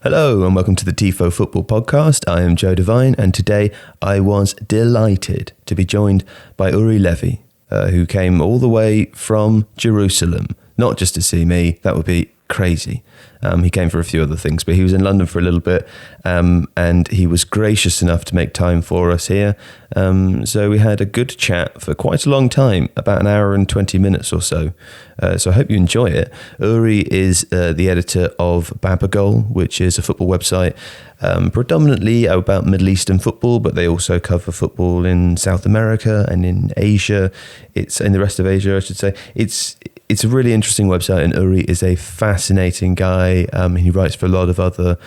Hello and welcome to the Tifo Football Podcast. I am Joe Devine and today I was delighted to be joined by Uri Levy, who came all the way from Jerusalem, not just to see me, that would be crazy. He came for a few other things, but he was in London for a little bit and he was gracious enough to make time for us here. So we had a good chat for quite a long time, about an hour and 20 minutes or so. So I hope you enjoy it. Uri is the editor of Babagol, which is a football website predominantly about Middle Eastern football, but they also cover football in South America and in Asia. It's in the rest of Asia, I should say. It's a really interesting website, and Uri is a fascinating guy. He writes for a lot of other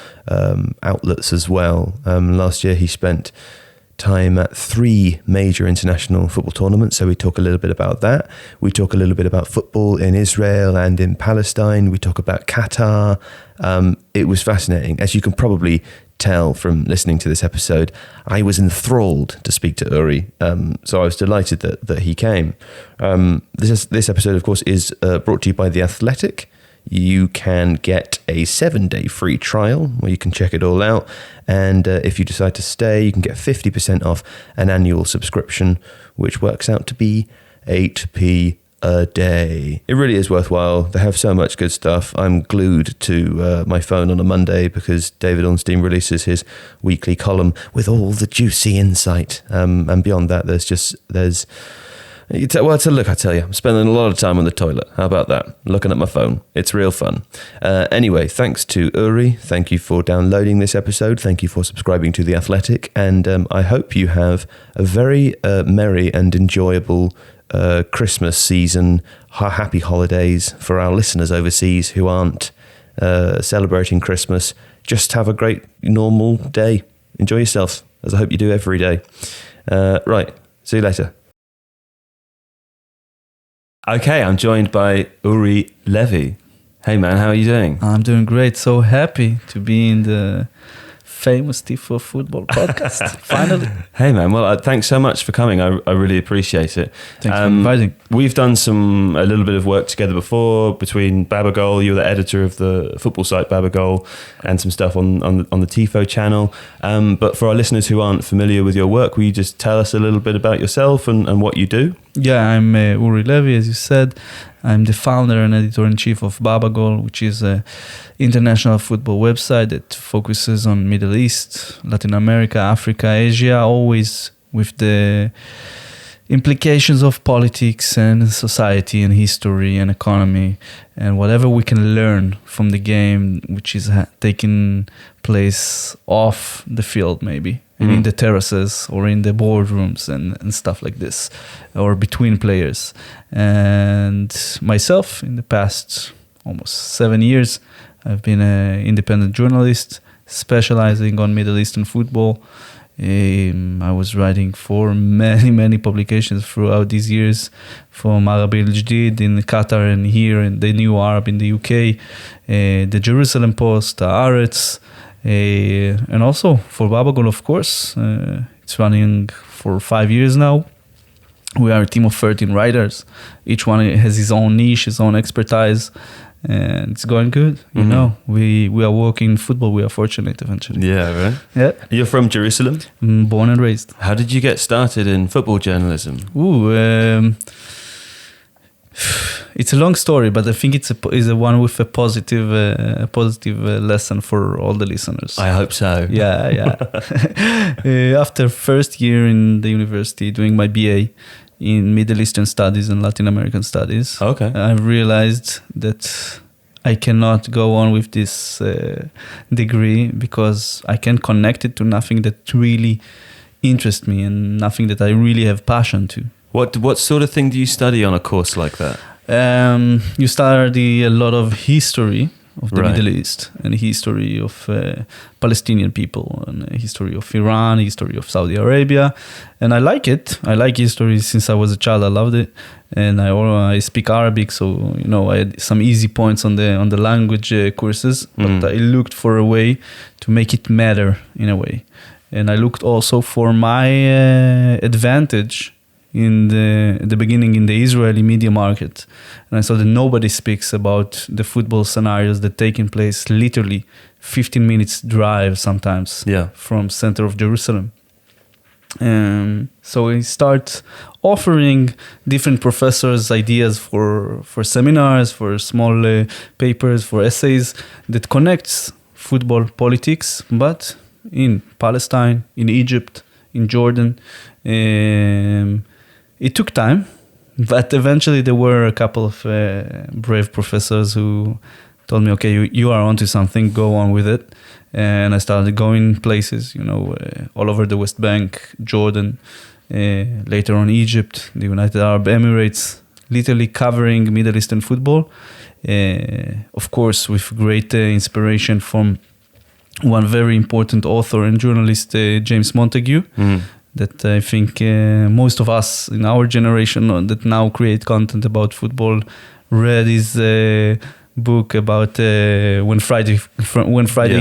outlets as well. Last year he spent time at 3 major international football tournaments, so we talk a little bit about that. We talk a little bit about football in Israel and in Palestine. We talk about Qatar. It was fascinating. As you can probably tell from listening to this episode, I was enthralled to speak to Uri, so I was delighted that he came. This episode, of course, is brought to you by The Athletic. You can get a 7-day free trial where you can check it all out, and if you decide to stay, you can get 50% off an annual subscription, which works out to be 8p a day. It really is worthwhile. They have so much good stuff. I'm glued to my phone on a Monday because David Ornstein releases his weekly column with all the juicy insight. And beyond that, I tell you, I'm spending a lot of time on the toilet. How about that? Looking at my phone. It's real fun. Anyway, thanks to Uri. Thank you for downloading this episode. Thank you for subscribing to The Athletic. And I hope you have a very merry and enjoyable Christmas season, happy holidays for our listeners overseas who aren't celebrating Christmas. Just have a great normal day. Enjoy yourself, as I hope you do every day. Right, see you later. Okay, I'm joined by Uri Levy. Hey man, how are you doing? I'm doing great. So happy to be in the famous Tifo Football Podcast, finally. Hey man, well, thanks so much for coming. I really appreciate it. Thanks for inviting. We've done a little bit of work together before between Babagol. You're the editor of the football site Babagol, and some stuff on the Tifo channel. But for our listeners who aren't familiar with your work, will you just tell us a little bit about yourself and what you do? Yeah, I'm Uri Levy, as you said. I'm the founder and editor-in-chief of Babagol, which is an international football website that focuses on Middle East, Latin America, Africa, Asia, always with the implications of politics and society and history and economy and whatever we can learn from the game, which is taking place off the field maybe. And in the terraces or in the boardrooms and stuff like this, or between players. And myself, in the past almost 7 years, I've been an independent journalist specializing on Middle Eastern football. I was writing for many publications throughout these years, from Arabi al-Jadid in Qatar and here in the New Arab in the UK, the Jerusalem Post, the Haaretz, and also for Babagol, of course. It's running for 5 years now. We are a team of 13 writers. Each one has his own niche, his own expertise, and it's going good. You know, we are working in football. We are fortunate eventually. Yeah, right? Yeah. You're from Jerusalem? Born and raised. How did you get started in football journalism? It's a long story, but I think it's a one with a positive lesson for all the listeners. I hope so. Yeah. After first year in the university doing my BA in Middle Eastern Studies and Latin American Studies, okay, I realized that I cannot go on with this degree because I can connect it to nothing that really interests me and nothing that I really have passion to. What sort of thing do you study on a course like that? You study a lot of history of the Middle East and history of Palestinian people and history of Iran, history of Saudi Arabia. And I like it. I like history since I was a child. I loved it. And I speak Arabic, so I had some easy points on the language courses. But I looked for a way to make it matter in a way. And I looked also for my advantage in the beginning in the Israeli media market. And I saw that nobody speaks about the football scenarios that taking place literally 15 minutes drive sometimes from center of Jerusalem. So we start offering different professors ideas for seminars, for small papers, for essays that connects football politics, but in Palestine, in Egypt, in Jordan. It took time, but eventually there were a couple of brave professors who told me, okay, you are onto something, go on with it. And I started going places, all over the West Bank, Jordan, later on Egypt, the United Arab Emirates, literally covering Middle Eastern football. Of course, with great inspiration from one very important author and journalist, James Montague, that I think most of us in our generation that now create content about football read his book about when Friday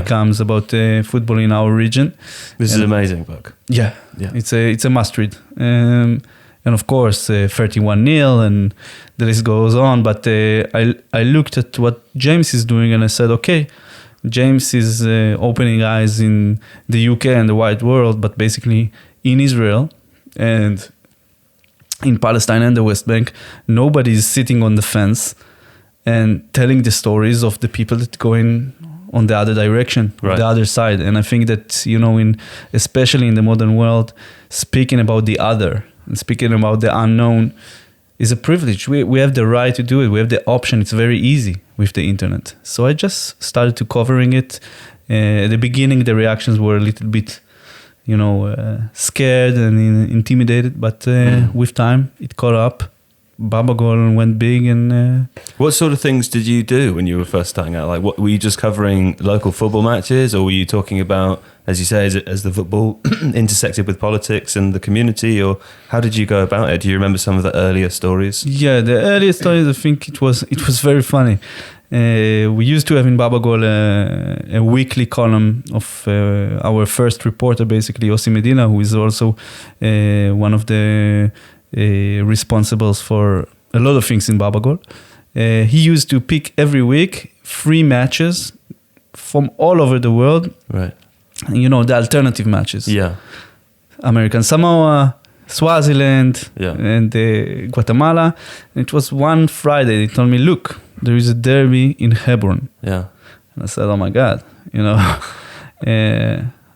comes, about football in our region. This is an amazing book. Yeah. It's a must read. And of course 31-0 and the list goes on. But I looked at what James is doing and I said, okay, James is opening eyes in the UK and the wide world, but basically in Israel and in Palestine and the West Bank, nobody is sitting on the fence and telling the stories of the people that go in on the other direction, the other side. And I think that, especially in the modern world, speaking about the other and speaking about the unknown is a privilege. We have the right to do it. We have the option. It's very easy with the internet. So I just started to covering it. At the beginning, the reactions were a little bit, scared and intimidated. But with time, it caught up. Babagol went big. And what sort of things did you do when you were first starting out? Like, what were you just covering local football matches, or were you talking about, as you say, as the football intersected with politics and the community, or how did you go about it? Do you remember some of the earlier stories? Yeah, the earlier stories, I think it was very funny. We used to have in Babagol a weekly column of our first reporter, basically Yossi Medina, who is also one of the responsibles for a lot of things in Babagol. He used to pick every week 3 matches from all over the world. Right. The alternative matches. Yeah. American Samoa, Swaziland, and Guatemala. And it was one Friday. They told me, look, there is a derby in Hebron. Yeah. And I said, oh my God,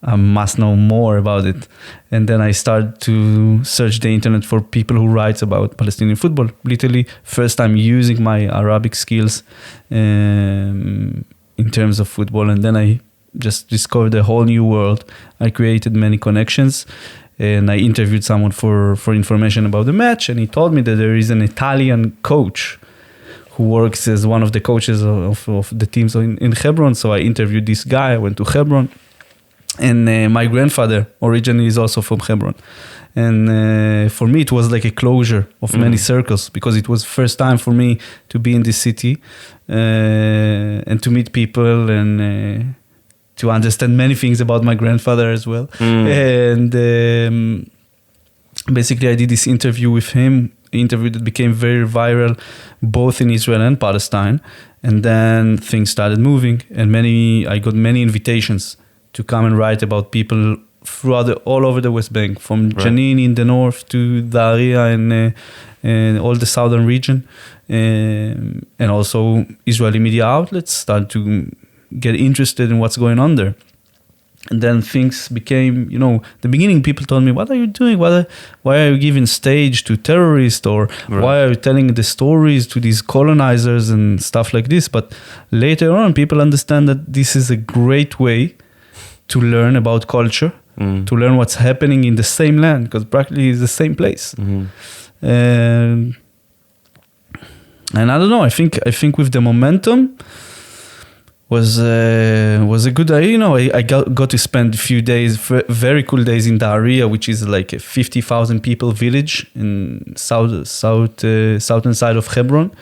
I must know more about it. And then I started to search the internet for people who write about Palestinian football. Literally, first time using my Arabic skills in terms of football. And then I just discovered a whole new world. I created many connections. And I interviewed someone for information about the match. And he told me that there is an Italian coach who works as one of the coaches of the teams in Hebron. So I interviewed this guy. I went to Hebron. And my grandfather originally is also from Hebron. And for me, it was like a closure of many circles, because it was first time for me to be in this city and to meet people and to understand many things about my grandfather as well. And basically, I did this interview with him, interview that became very viral, both in Israel and Palestine. And then things started moving, and I got many invitations to come and write about people throughout all over the West Bank, from Jenin in the north to Daria and all the southern region. And also Israeli media outlets started to get interested in what's going on there. And then things became, the beginning people told me, what are you doing? Why are you giving stage to terrorists? Or why are you telling the stories to these colonizers and stuff like this? But later on, people understand that this is a great way to learn about culture, to learn what's happening in the same land, because practically it's the same place. And I don't know, I think with the momentum was a good idea. I got to spend a few days, very cool days in Daria, which is like a 50,000 people village in southern side of Hebron.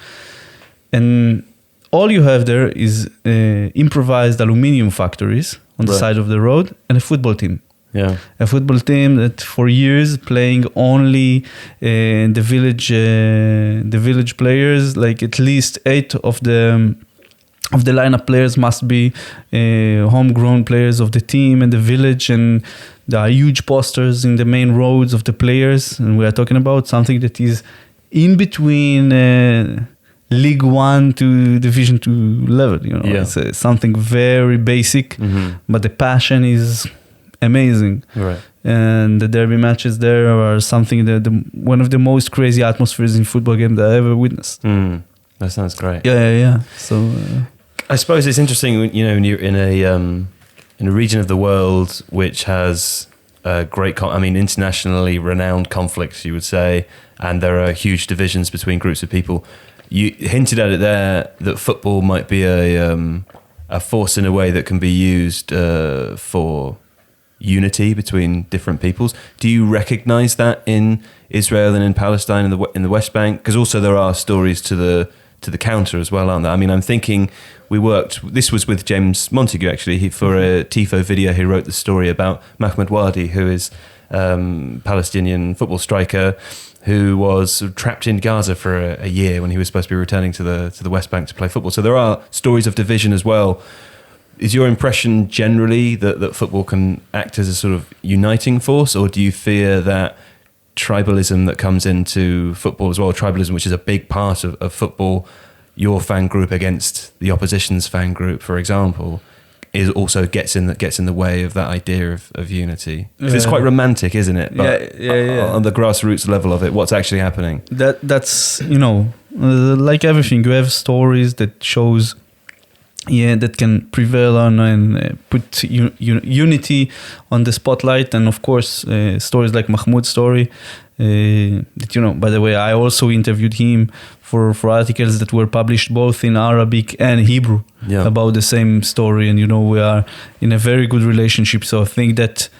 And all you have there is improvised aluminum factories on the side of the road and a football team. Yeah. A football team that for years playing only the village players, like at least 8 of the lineup players must be homegrown players of the team and the village, and there are huge posters in the main roads of the players, and we are talking about something that is in between League 1 to Division 2 level, Yeah. It's something very basic, but the passion is amazing. Right. And the derby matches there are something that one of the most crazy atmospheres in football game that I ever witnessed. That sounds great. Yeah. So I suppose it's interesting, when you're in a region of the world which has internationally renowned conflicts, you would say, and there are huge divisions between groups of people. You hinted at it there that football might be a force in a way that can be used for unity between different peoples. Do you recognize that in Israel and in Palestine and in the West Bank? Because also there are stories to the counter as well, aren't there? I mean, I'm thinking this was with James Montague actually, for a Tifo video. He wrote the story about Mahmoud Wadi, who is Palestinian football striker who was trapped in Gaza for a year when he was supposed to be returning to the West Bank to play football. So there are stories of division as well. Is your impression generally that football can act as a sort of uniting force, or do you fear that tribalism that comes into football as well, tribalism which is a big part of football, your fan group against the opposition's fan group, for example, is also gets in the way of that idea of unity? Because it's quite romantic, isn't it? But yeah. On the grassroots level of it, what's actually happening? That's like everything, you have stories that shows that can prevail on and put unity on the spotlight. And of course, stories like Mahmoud's story, that, by the way, I also interviewed him for articles that were published both in Arabic and Hebrew about the same story. And, we are in a very good relationship. So I think that,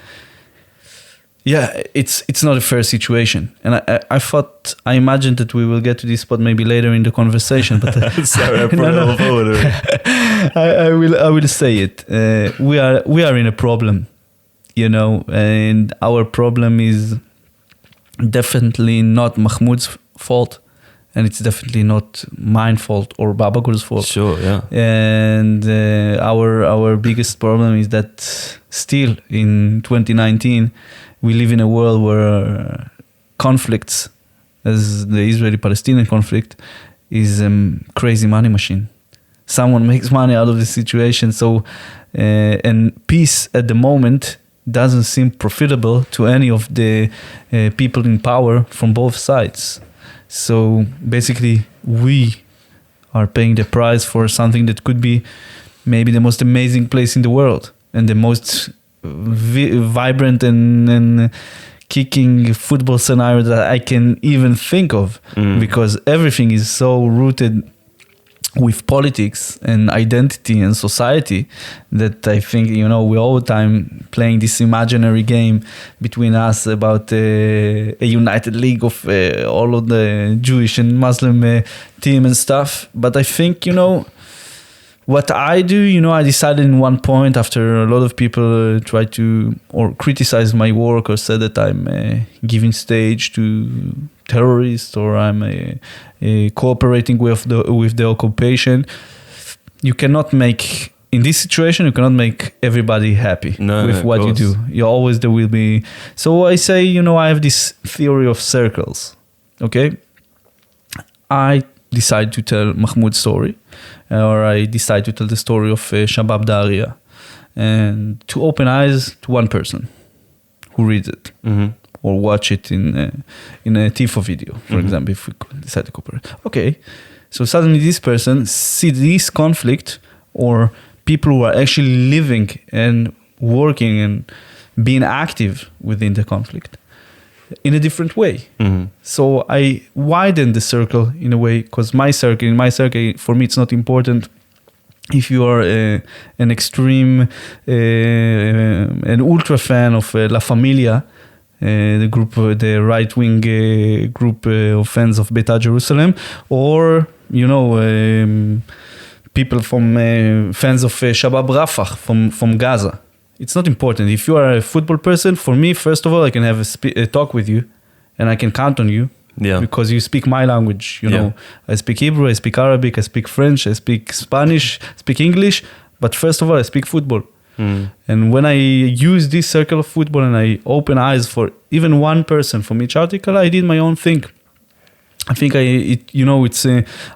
it's not a fair situation. And I imagined that we will get to this spot maybe later in the conversation, but sorry, I brought it all forward. I will say it. We are in a problem, and our problem is definitely not Mahmoud's fault, and it's definitely not mine fault or Babagul's fault. Sure, yeah. And our biggest problem is that still in 2019 we live in a world where conflicts, as the Israeli-Palestinian conflict, is a crazy money machine. Someone makes money out of the situation. So, and peace at the moment doesn't seem profitable to any of the people in power from both sides. So basically, we are paying the price for something that could be maybe the most amazing place in the world and the most vibrant and kicking football scenario that I can even think of, because everything is so rooted with politics and identity and society that I think, we all the time playing this imaginary game between us about a united league of all of the Jewish and Muslim team and stuff. But I think, what I do, I decided in one point, after a lot of people try to or criticize my work or said that I'm giving stage to terrorists or I'm cooperating with the occupation. You cannot make, in this situation, you cannot make everybody happy with what you do. There will be. So I say, I have this theory of circles. Okay, I decide to tell Mahmoud's story, or I decide to tell the story of Shabab Daria, and to open eyes to one person who reads it or watch it in a Tifo video, for example, if we decide to cooperate. Okay, so suddenly this person sees this conflict, or people who are actually living and working and being active within the conflict in a different way. So I widen the circle in a way, because in my circle, for me, it's not important if you are an extreme, an ultra fan of La Familia, the right-wing group of fans of Beta Jerusalem, or, people from fans of Shabab Rafah from Gaza. It's not important. If you are a football person, for me, first of all, I can have a talk with you, and I can count on you. Yeah. Because you speak my language, you know. I speak Hebrew, I speak Arabic, I speak French, I speak Spanish, I speak English. But first of all, I speak football. And when I use this circle of football and I open eyes for even one person from each article, I did my own thing. I think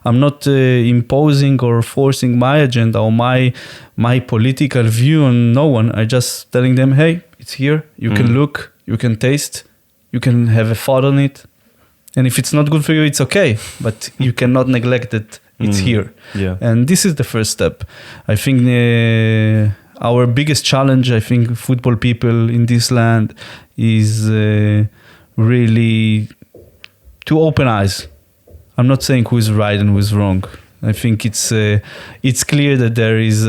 I'm not imposing or forcing my agenda or my political view on no one. I just telling them, hey, it's here. You can look, you can taste, you can have a thought on it. And if it's not good for you, it's okay. But you cannot neglect that it's here. Yeah. And this is the first step. I think our biggest challenge, I think, football people in this land is really to open eyes. I'm not saying who is right and who is wrong. I think it's clear that there is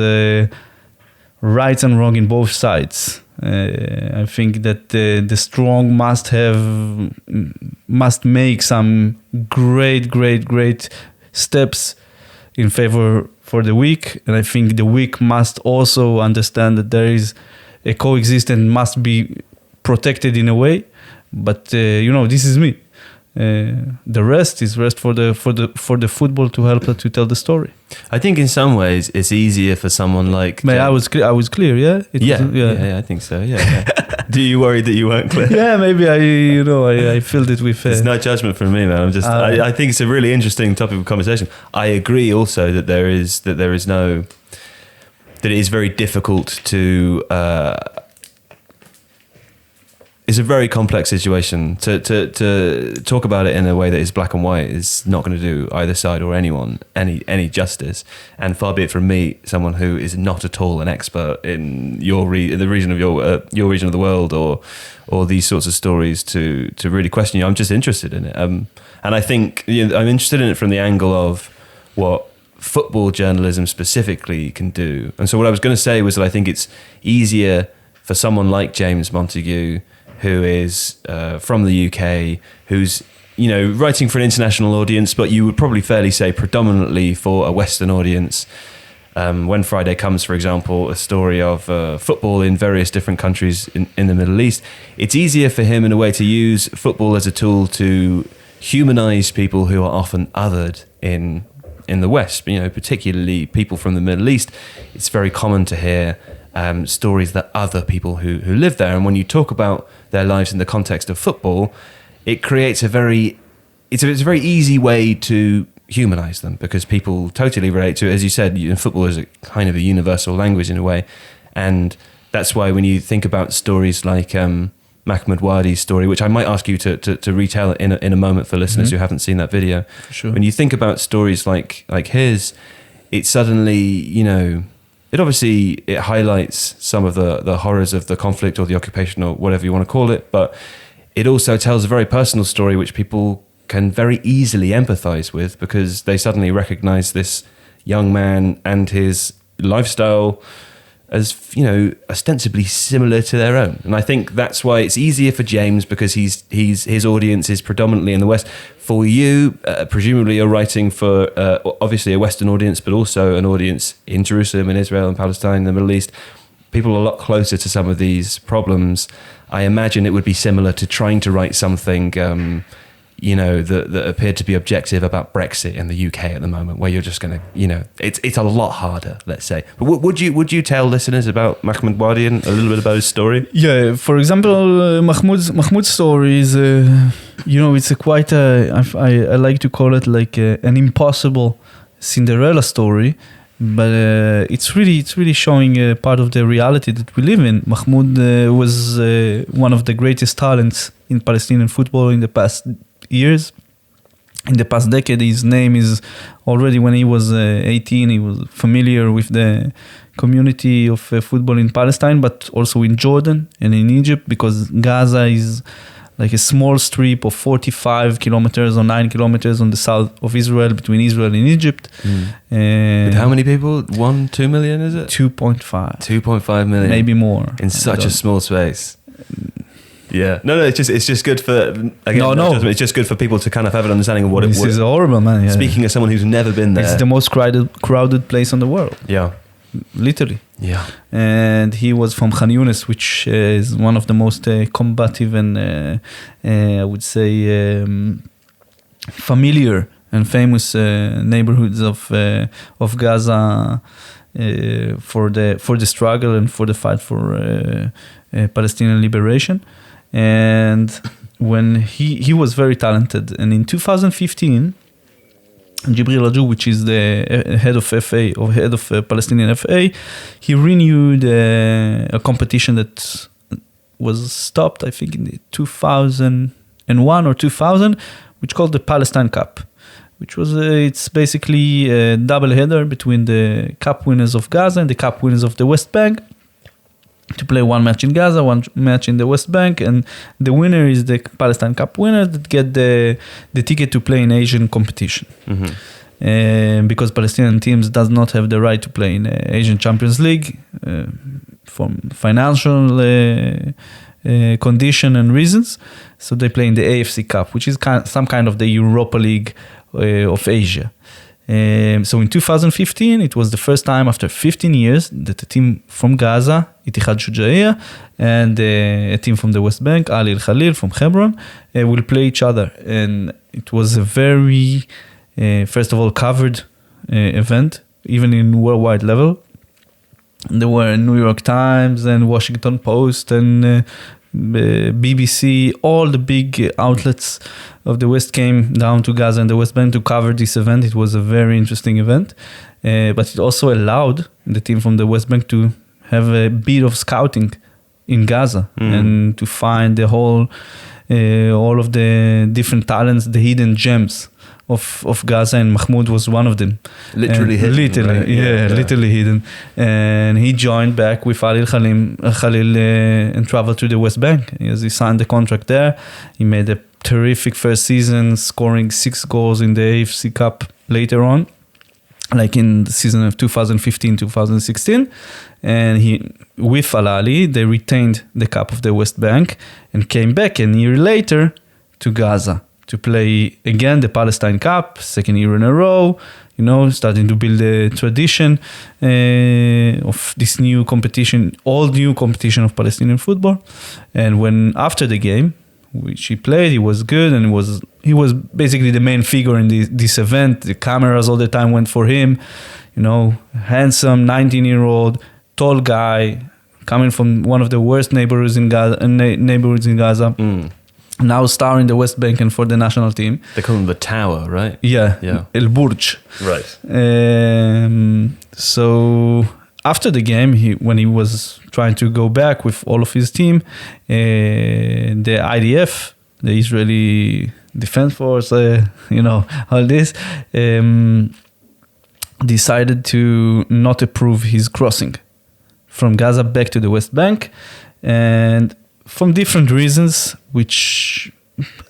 right and wrong in both sides. I think that the strong must make some great steps in favor for the weak, and I think the weak must also understand that there is a coexistence must be protected in a way. But this is me. The rest is for the football to help to tell the story. I think in some ways it's easier for someone like. I was clear, yeah. I think so. Yeah. Do you worry that you weren't clear? Yeah, maybe I filled it with. It's no judgment from me, man. I'm just. I think it's a really interesting topic of conversation. I agree also that it is very difficult to. It's a very complex situation. To talk about it in a way that is black and white is not going to do either side or anyone any justice. And far be it from me, someone who is not at all an expert in the region of your region of the world or these sorts of stories to really question you. I'm just interested in it, and I think I'm interested in it from the angle of what football journalism specifically can do. And so what I was going to say was that I think it's easier for someone like James Montague, who is from the UK, who's writing for an international audience, but you would probably fairly say predominantly for a Western audience. When Friday Comes, for example, a story of football in various different countries in the Middle East, it's easier for him in a way to use football as a tool to humanize people who are often othered in the West, particularly people from the Middle East. It's very common to hear stories that other people who live there, and when you talk about their lives in the context of football, it creates it's a very easy way to humanize them, because people totally relate to it. As you said, football is a kind of a universal language in a way, and that's why when you think about stories like Mahmoud Wadi's story, which I might ask you to retell in a moment for listeners who haven't seen that video. Sure. When you think about stories like his, it suddenly it highlights some of the horrors of the conflict or the occupation or whatever you want to call it, but it also tells a very personal story which people can very easily empathize with, because they suddenly recognize this young man and his lifestyle as ostensibly similar to their own. And I think that's why it's easier for James, because his audience is predominantly in the West. For you, presumably you're writing for obviously a Western audience, but also an audience in Jerusalem and Israel and Palestine and the Middle East. People are a lot closer to some of these problems. I imagine it would be similar to trying to write something that appeared to be objective about Brexit in the UK at the moment, where you're just going to, it's a lot harder, let's say. But would you tell listeners about Mahmoud Wadi and a little bit about his story? Yeah, for example, Mahmoud's story is, it's I like to call it like an impossible Cinderella story, but it's really showing part of the reality that we live in. Mahmoud was one of the greatest talents in Palestinian football in the past years. In the past decade, his name is already, when he was 18, he was familiar with the community of football in Palestine, but also in Jordan and in Egypt, because Gaza is like a small strip of 45 kilometers or 9 kilometers on the south of Israel, between Israel and Egypt. With how many people? 2 million, is it? 2.5. 2.5 million. Maybe more. In such a small space. Yeah, no, it's just good for it's just good for people to kind of have an understanding of what this is horrible, man. Yeah. Speaking as someone who's never been there, it's the most crowded place in the world. Yeah, literally. Yeah. And he was from Khan Yunis, which is one of the most combative and I would say familiar and famous neighborhoods of Gaza for the struggle and for the fight for Palestinian liberation. And when he was very talented, and in 2015, Jibril Aju, which is the head of FA or head of Palestinian FA, he renewed a competition that was stopped, I think, in 2001 or 2000, which called the Palestine Cup, which was it's basically a double header between the cup winners of Gaza and the cup winners of the West Bank, to play one match in Gaza, one match in the West Bank, and the winner is the Palestine Cup winner that get the ticket to play in Asian competition. Mm-hmm. Because Palestinian teams does not have the right to play in Asian Champions League from financial condition and reasons, so they play in the AFC Cup, which is some kind of the Europa League of Asia. So in 2015, it was the first time after 15 years that a team from Gaza, Ittihad Shujaiya, and a team from the West Bank, Ali Al-Khalil from Hebron, will play each other. And it was a very, first of all, covered event, even in worldwide level. There were New York Times and Washington Post and BBC, all the big outlets of the West came down to Gaza and the West Bank to cover this event. It was a very interesting event, but it also allowed the team from the West Bank to have a bit of scouting in Gaza and to find all of the different talents, the hidden gems of Gaza, and Mahmoud was one of them. Literally hidden. Literally, right? Yeah, literally hidden. And he joined back with Ali Khalil and traveled to the West Bank. As he signed the contract there, he made a terrific first season, scoring 6 goals in the AFC Cup later on, like in the season of 2015-2016. And he, with Al-Ali, they retained the Cup of the West Bank and came back a year later to Gaza to play again the Palestine Cup, second year in a row, starting to build a tradition of this new competition, all new competition of Palestinian football. And when after the game, which he played, he was good, and he was basically the main figure in this event. The cameras all the time went for him, handsome 19-year-old, tall guy, coming from one of the worst neighborhoods in Gaza. Now star in the West Bank and for the national team. They call him the Tower, right? Yeah. El Burj. Right. So after the game, when he was trying to go back with all of his team, the IDF, the Israeli Defense Force, all this, decided to not approve his crossing from Gaza back to the West Bank, and from different reasons, which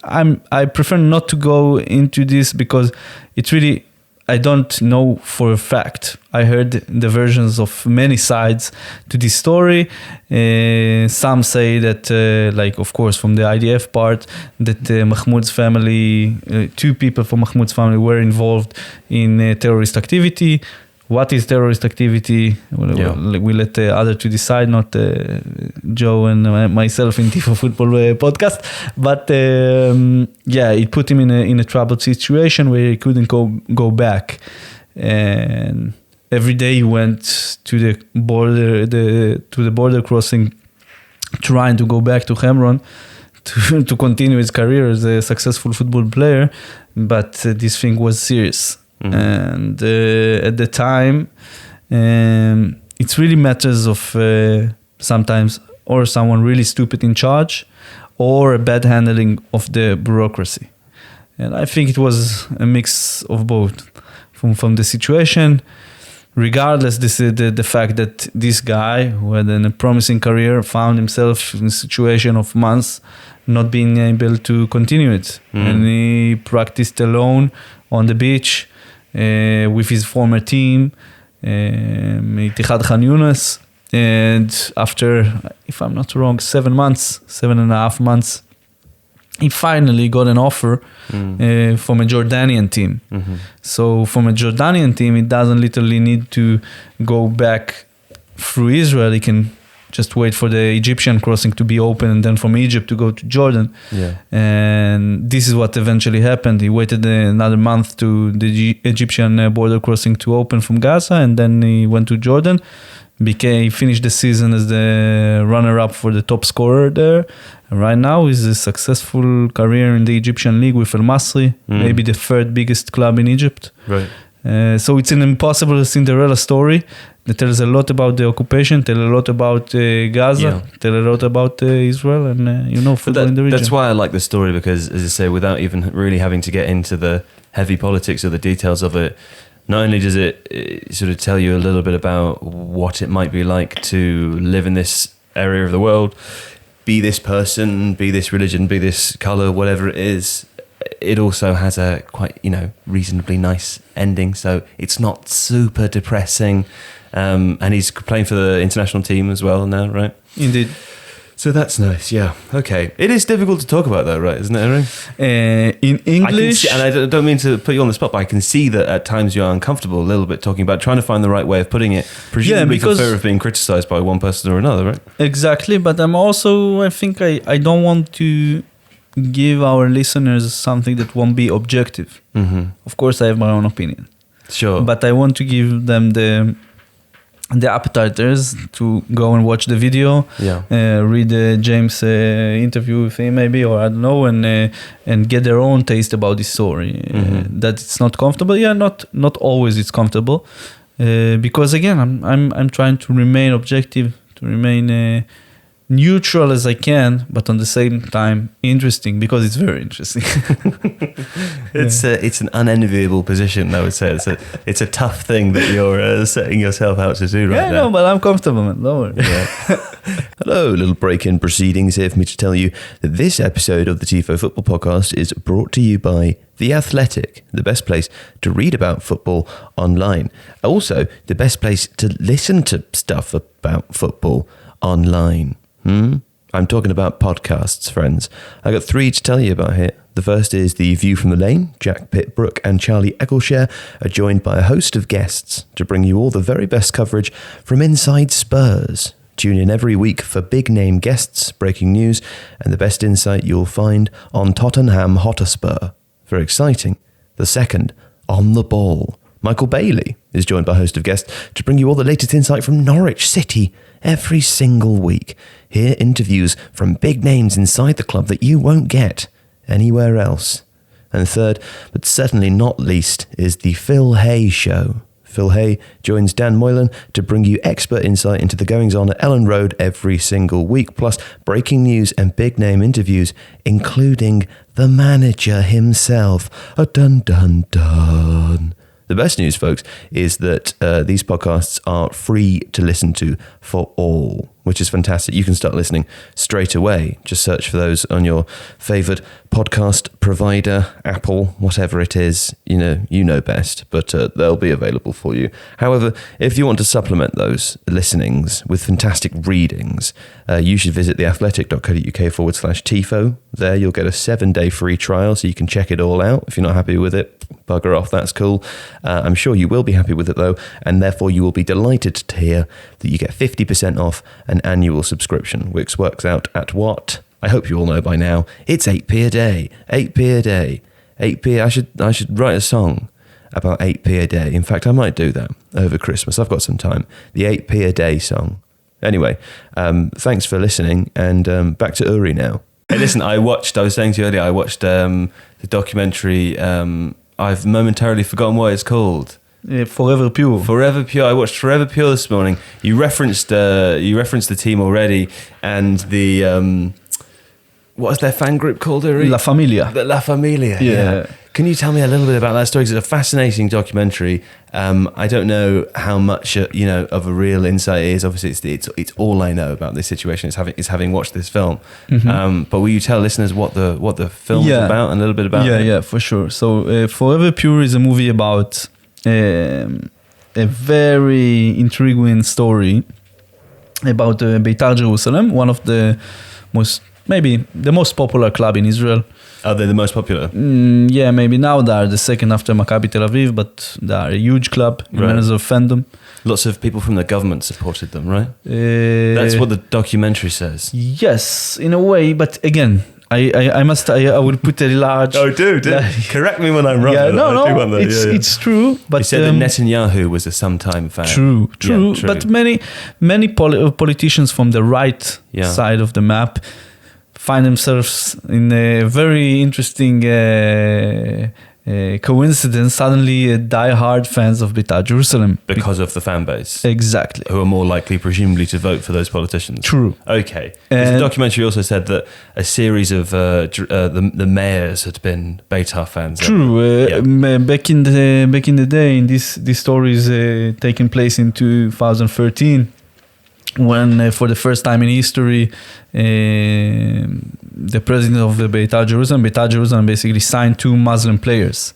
I prefer not to go into this because it's really, I don't know for a fact. I heard the versions of many sides to this story. Some say that, of course, from the IDF part, that Mahmoud's family, 2 people from Mahmoud's family were involved in terrorist activity. What is terrorist activity? We let the other to decide, not Joe and myself in Tifo Football podcast. But it put him in a troubled situation where he couldn't go back. And every day he went to the border crossing, trying to go back to Hebron to continue his career as a successful football player. But this thing was serious. Mm-hmm. And at the time, it's really matters of sometimes or someone really stupid in charge or a bad handling of the bureaucracy. And I think it was a mix of both from the situation. Regardless, the fact that this guy who had a promising career found himself in a situation of months not being able to continue it. And he practiced alone on the beach with his former team, Ittihad Khan Yunis, and after, if I'm not wrong, 7.5 months, he finally got an offer from a Jordanian team. So from a Jordanian team, it doesn't literally need to go back through Israel. He can just wait for the Egyptian crossing to be open and then from Egypt to go to Jordan. Yeah. And this is what eventually happened. He waited another month to the Egyptian border crossing to open from Gaza, and then he went to Jordan. Finished the season as the runner-up for the top scorer there. And right now he's a successful career in the Egyptian league with El Masri, maybe the third biggest club in Egypt. Right. So it's an impossible Cinderella story that tells a lot about the occupation, tell a lot about Gaza, tell a lot about Israel, and football in the region. That's why I like the story, because, as I say, without even really having to get into the heavy politics or the details of it, not only does it sort of tell you a little bit about what it might be like to live in this area of the world, be this person, be this religion, be this colour, whatever it is, it also has a quite, reasonably nice ending. So it's not super depressing. And he's playing for the international team as well now, right? Indeed. So that's nice, yeah. Okay. It is difficult to talk about, though, right? Isn't it, Uri? In English... I don't mean to put you on the spot, but I can see that at times you're uncomfortable a little bit talking about trying to find the right way of putting it, presumably for fear of being criticised by one person or another, right? Exactly, but I think I don't want to give our listeners something that won't be objective. Mm-hmm. Of course, I have my own opinion. Sure. But I want to give them the appetizers to go and watch the video, read James' interview with him maybe, or I don't know, and get their own taste about this story. That it's not comfortable. Yeah, not always it's comfortable, because again, I'm trying to remain objective, to remain neutral as I can, but on the same time interesting, because it's very interesting. It's an unenviable position, I would say. It's a tough thing that you're setting yourself out to do right now. No, but I'm comfortable, man. Don't worry. Yeah. Hello, little break in proceedings here for me to tell you that this episode of the Tifo Football Podcast is brought to you by The Athletic, the best place to read about football online. Also, the best place to listen to stuff about football online. I'm talking about podcasts, friends. I got 3 to tell you about here. The first is The View from the Lane. Jack Pitt-Brooke and Charlie Eccleshare are joined by a host of guests to bring you all the very best coverage from inside Spurs. Tune in every week for big-name guests, breaking news, and the best insight you'll find on Tottenham Hotspur. Very exciting. The second, On the Ball. Michael Bailey is joined by a host of guests to bring you all the latest insight from Norwich City every single week. Hear interviews from big names inside the club that you won't get anywhere else. And third, but certainly not least, is the Phil Hay Show. Phil Hay joins Dan Moylan to bring you expert insight into the goings-on at Ellen Road every single week, plus breaking news and big-name interviews, including the manager himself. Dun, dun, dun. The best news, folks, is that these podcasts are free to listen to for all, which is fantastic. You can start listening straight away. Just search for those on your favored podcast provider, Apple, whatever it is. You know best, but they'll be available for you. However, if you want to supplement those listenings with fantastic readings, you should visit theathletic.co.uk/Tifo. There you'll get a 7-day free trial, so you can check it all out. If you're not happy with it, bugger off, that's cool. I'm sure you will be happy with it though, and therefore you will be delighted to hear that you get 50% off an annual subscription, which works out at what? I hope you all know by now. It's 8p a day. 8p a day. 8p. I should write a song about 8p a day. In fact, I might do that over Christmas. I've got some time. The 8p a day song. Anyway, thanks for listening, and back to Uri now. Hey, listen, I was saying to you earlier, I watched the documentary. I've momentarily forgotten what it's called. Forever Pure. Forever Pure. I watched Forever Pure this morning. You referenced the team already, and the what was their fan group called? La Familia. La Familia. Yeah. Can you tell me a little bit about that story? 'Cause it's a fascinating documentary. I don't know how much of a real insight it is. Obviously, it's all I know about this situation. Is having watched this film. Mm-hmm. But will you tell listeners what the film is about and a little bit about it? Yeah, for sure. So Forever Pure is a movie about a very intriguing story about Beitar Jerusalem, one of the most maybe the most popular club in Israel. Are they the most popular? Yeah, maybe now they are the second after Maccabi Tel Aviv, but they are a huge club in terms of fandom. Lots of people from the government supported them, right? That's what the documentary says. Yes, in a way, but again, I will put a large... Correct me when I'm wrong. Yeah, it's true. But you said that Netanyahu was a sometime fan. True. But many politicians from the right side of the map find themselves in a very interesting coincidence, suddenly die-hard fans of Beitar Jerusalem. Because of the fan base. Exactly. Who are more likely, presumably, to vote for those politicians. True. Okay. The documentary also said that a series of the mayors had been Beitar fans. True. Back in the day, this story is taking place in 2013. When for the first time in history, the president of the Beitar Jerusalem basically signed 2 Muslim players.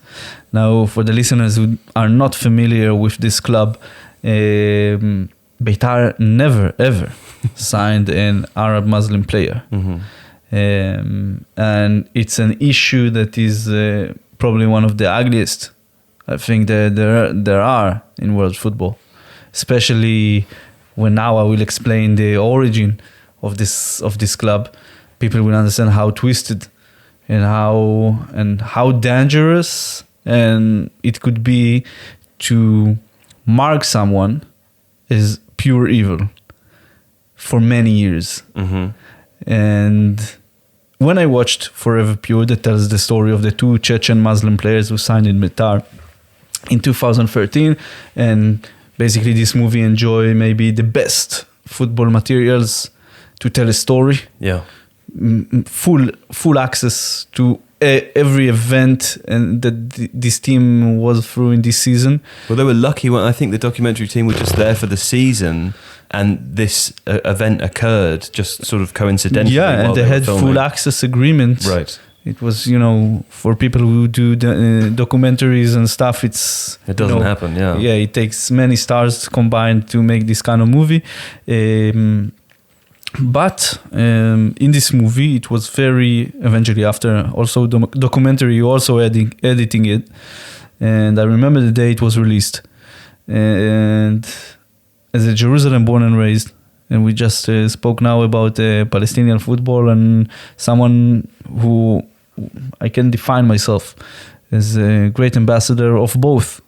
Now, for the listeners who are not familiar with this club, Beitar never ever signed an Arab Muslim player. Mm-hmm. And it's an issue that is probably one of the ugliest I think that there are in world football, especially when now I will explain the origin of this club. People will understand how twisted and how dangerous and it could be to mark someone as pure evil for many years. Mm-hmm. And when I watched Forever Pure, that tells the story of the 2 Chechen Muslim players who signed in Beitar in 2013, and basically this movie enjoy maybe the best football materials to tell a story. Yeah. Full access to every event and that this team was through in this season. Well, they were lucky when I think the documentary team were just there for the season and this event occurred just sort of coincidentally. Yeah, and they had full access agreement. Right. It was, for people who do documentaries and stuff, it doesn't happen, yeah. Yeah, it takes many stars combined to make this kind of movie. But in this movie, it was eventually after also documentary, also editing it. And I remember the day it was released. And as a Jerusalem born and raised, and we just spoke now about Palestinian football and someone who I can define myself as a great ambassador of both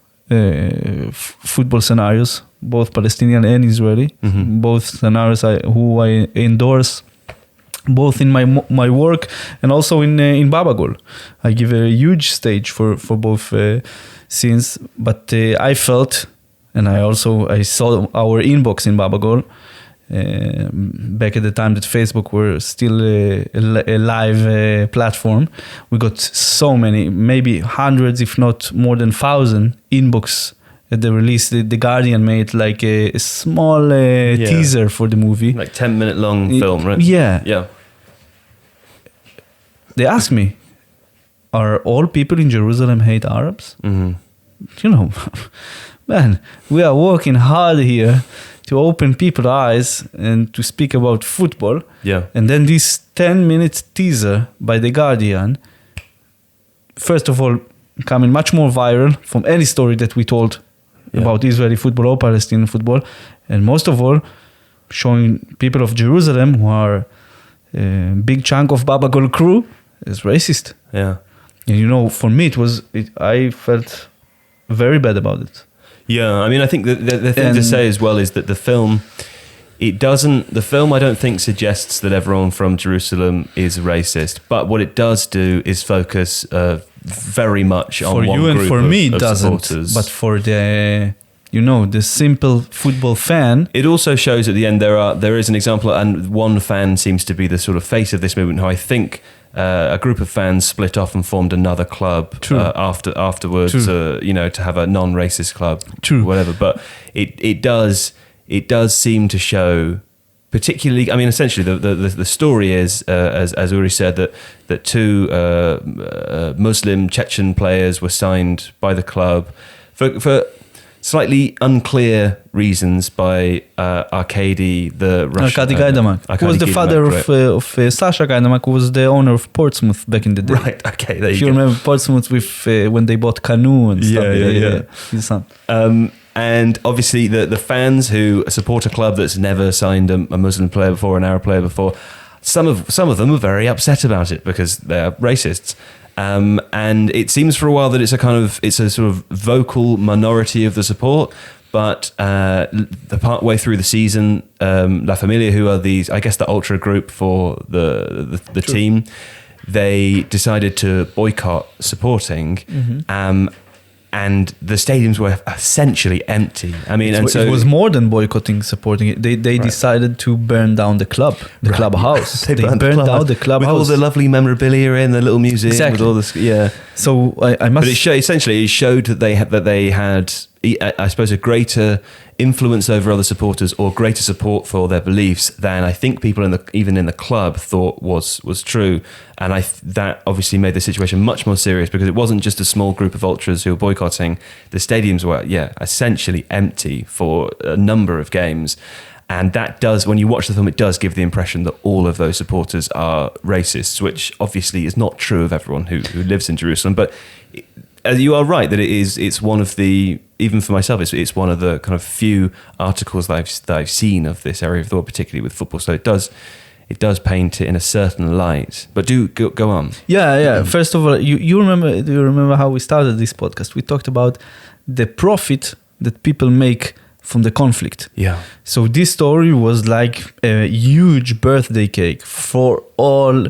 football scenarios, both Palestinian and Israeli, mm-hmm. both scenarios who I endorse, both in my work and also in Babagol. I give a huge stage for both scenes, but I felt, and I saw our inbox in Babagol, back at the time that Facebook were still a live platform. We got so many, maybe hundreds, if not more than 1,000 inbox at the release. The Guardian made like a small teaser for the movie. Like 10-minute long film, right? Yeah. Yeah. They asked me, are all people in Jerusalem hate Arabs? Mm-hmm. Man, we are working hard here to open people's eyes and to speak about football. Yeah. And then this 10-minute teaser by The Guardian, first of all, coming much more viral from any story that we told about Israeli football or Palestinian football. And most of all, showing people of Jerusalem who are a big chunk of Babagol crew as racist. Yeah. And for me, I felt very bad about it. Yeah, I mean, I think the thing to say as well is that the film I don't think suggests that everyone from Jerusalem is racist, but what it does do is focus very much on one group of supporters. For you and for me, it doesn't, but for the simple football fan. It also shows at the end there is an example, and one fan seems to be the sort of face of this movement, who I think a group of fans split off and formed another club afterwards, to have a non-racist club, whatever. But it does seem to show, particularly, I mean, essentially the story is, as Uri said, that 2 Muslim Chechen players were signed by the club for slightly unclear reasons by Arkady, the Russian Arkady Gaidamak, who was the father of Sasha Gaidamak, who was the owner of Portsmouth back in the day. Right, okay, there you go. If you remember Portsmouth with when they bought Canoe and stuff. Yeah. His son. And obviously the fans who support a club that's never signed a Muslim player before, an Arab player before, some of them are very upset about it because they're racists. And it seems for a while that it's a sort of vocal minority of the support. But the part way through the season, La Familia, who are these, I guess, the ultra group for the team, they decided to boycott supporting. And the stadiums were essentially empty. I mean, and so it was more than boycotting, supporting it. They decided to burn down the club, the clubhouse. They burned down the clubhouse with all the lovely memorabilia in the little museum with all this. Yeah. So I must. But essentially it showed that they had, I suppose, a greater influence over other supporters or greater support for their beliefs than I think people even in the club thought was true. And that obviously made the situation much more serious because it wasn't just a small group of ultras who were boycotting. The stadiums were, essentially empty for a number of games. And that does, when you watch the film, it does give the impression that all of those supporters are racists, which obviously is not true of everyone who lives in Jerusalem. But you are right that it's one of the, even for myself, it's one of the kind of few articles that I've seen of this area of thought, particularly with football. So it does paint it in a certain light. But go on. Yeah. First of all, do you remember how we started this podcast? We talked about the profit that people make from the conflict. Yeah. So this story was like a huge birthday cake for all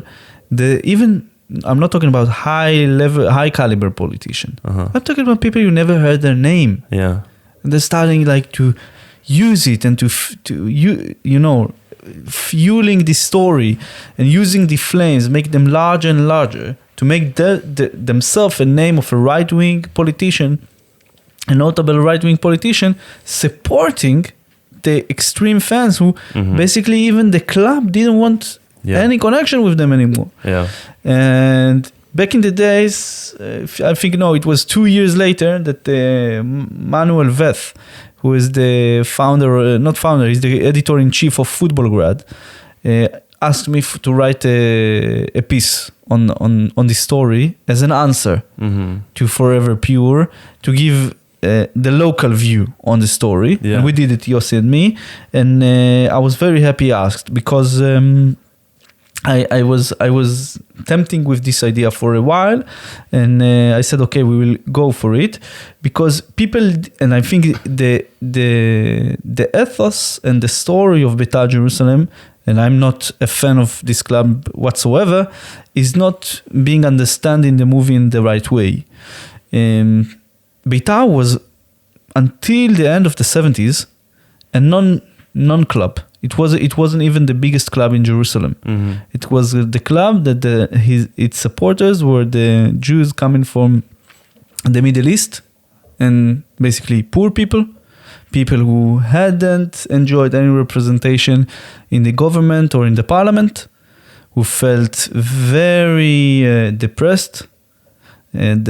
I'm not talking about high caliber politician. I'm talking about people you never heard their name. Yeah. And they're starting like to use it and to fueling this story and using the flames, make them larger and larger to make themselves a name of a right-wing politician, a notable right-wing politician, supporting the extreme fans who basically even the club didn't want any connection with them anymore. Yeah. And back in the days, I think, it was 2 years later that Manuel Veth, who is the he's the editor-in-chief of Football Grad, asked me to write a piece on this story as an answer to Forever Pure, to give the local view on the story. Yeah. And we did it, Yossi and me. And I was very happy he asked because I was tempting with this idea for a while, and I said, okay, we will go for it, because people, and I think the ethos and the story of Beitar Jerusalem, and I'm not a fan of this club whatsoever, is not being understood in the movie in the right way. Beitar was, until the end of the 70s, a non-club. It wasn't even the biggest club in Jerusalem. It was the club that its supporters were the Jews coming from the Middle East, and basically poor people who hadn't enjoyed any representation in the government or in the parliament, who felt very depressed, and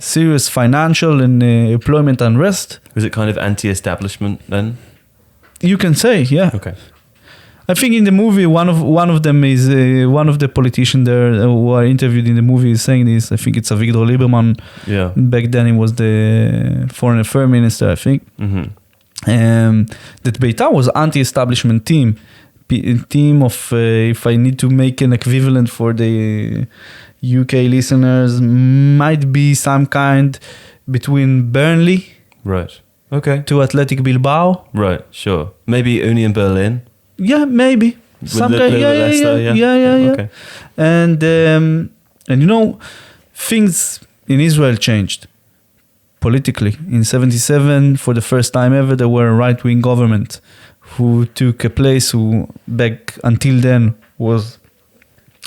serious financial and employment unrest. Was it kind of anti-establishment then? You can say, yeah. Okay. I think in the movie, one of them is one of the politicians there who are interviewed in the movie is saying this. I think it's Avigdor Lieberman. Yeah. Back then, he was the foreign affairs minister, I think. That Beitar was anti-establishment team of, if I need to make an equivalent for the UK listeners, might be some kind between Burnley. Right. Okay. To Athletic Bilbao. Right, sure. Maybe Union Berlin. Yeah, maybe. Some kind. Yeah. Okay. And things in Israel changed politically. In 1977, for the first time ever, there were a right-wing government who took a place who back until then was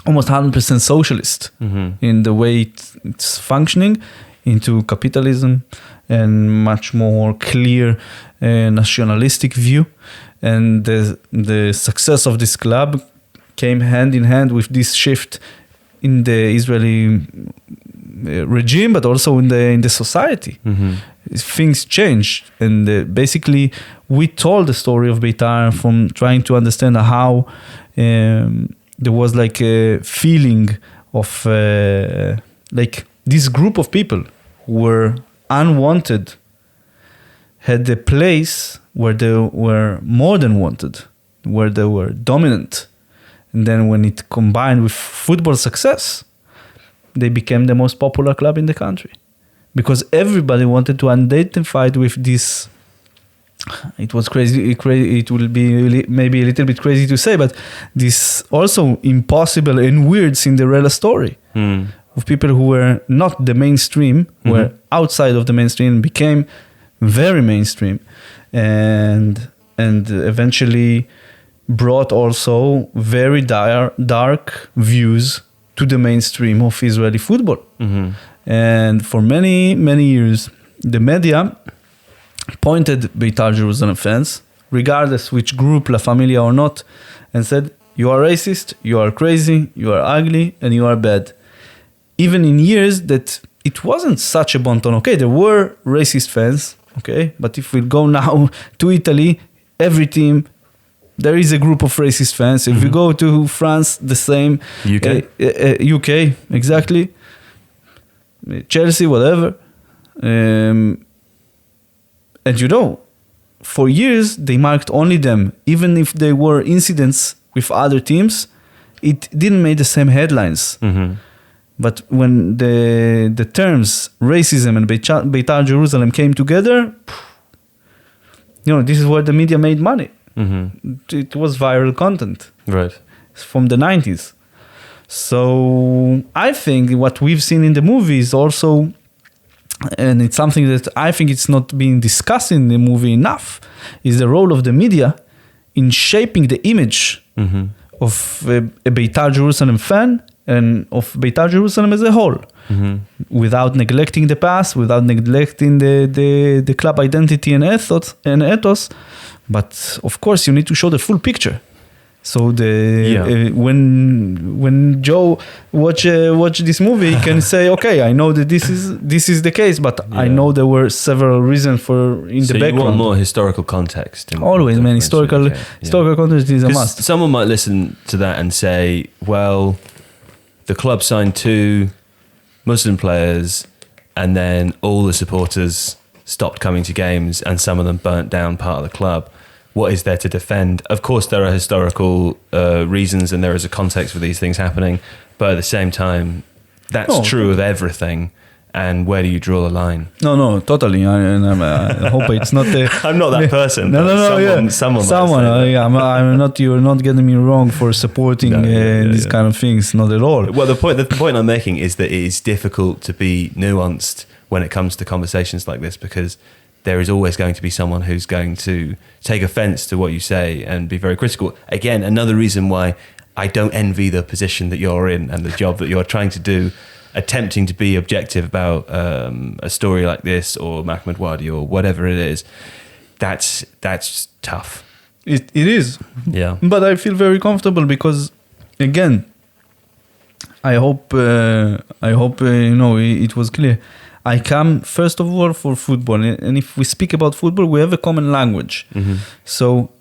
almost 100% socialist in the way it's functioning, into capitalism and much more clear nationalistic view. And the success of this club came hand in hand with this shift in the Israeli regime, but also in the society. things changed. And basically, we told the story of Beitar from trying to understand how there was like a feeling of like this group of people who were unwanted had a place where they were more than wanted, where they were dominant. And then when it combined with football success, they became the most popular club in the country. Because everybody wanted to identify with this. It was crazy. It will be maybe a little bit crazy to say, but this also impossible and weird Cinderella story of people who were not the mainstream, were outside of the mainstream, became very mainstream, and eventually brought also very dark views to the mainstream of Israeli football. And for many years, the media pointed Beitar Jerusalem fans, regardless which group, La Familia or not, and said, you are racist, you are crazy, you are ugly, and you are bad. Even in years that it wasn't such a bon ton. Okay, there were racist fans, okay, but if we go now to Italy, every team, there is a group of racist fans. If we go to France, the same. UK, exactly. Chelsea, whatever. And for years, they marked only them. Even if there were incidents with other teams, it didn't make the same headlines. But when the terms racism and Beitar Jerusalem came together, this is where the media made money. It was viral content. Right. From the 90s. So I think what we've seen in the movie is also, and it's something that I think it's not being discussed in the movie enough, is the role of the media in shaping the image of a Beitar Jerusalem fan and of Beitar Jerusalem as a whole, without neglecting the past, without neglecting the club identity and ethos. But of course, you need to show the full picture. So when Joe watch this movie, he can say, okay, I know that this is the case, but I know there were several reasons for the background. So you want more historical context. Always, man. Historical context is a must. Someone might listen to that and say, well, the club signed 2 Muslim players, and then all the supporters stopped coming to games, and some of them burnt down part of the club. What is there to defend? Of course, there are historical reasons, and there is a context for these things happening. But at the same time, that's true of everything. And where do you draw the line? No, totally. I hope it's not. I'm not that person. No. Someone. I'm not. You're not getting me wrong for supporting these kind of things. Not at all. Well, the point I'm making is that it is difficult to be nuanced when it comes to conversations like this, because there is always going to be someone who's going to take offense to what you say and be very critical. Again, another reason why I don't envy the position that you're in and the job that you're trying to do, attempting to be objective about a story like this or Mahmoud Wadi or whatever it is. That's tough. It is. Yeah. But I feel very comfortable because, again, I hope it was clear. I come, first of all, for football. And if we speak about football, we have a common language. So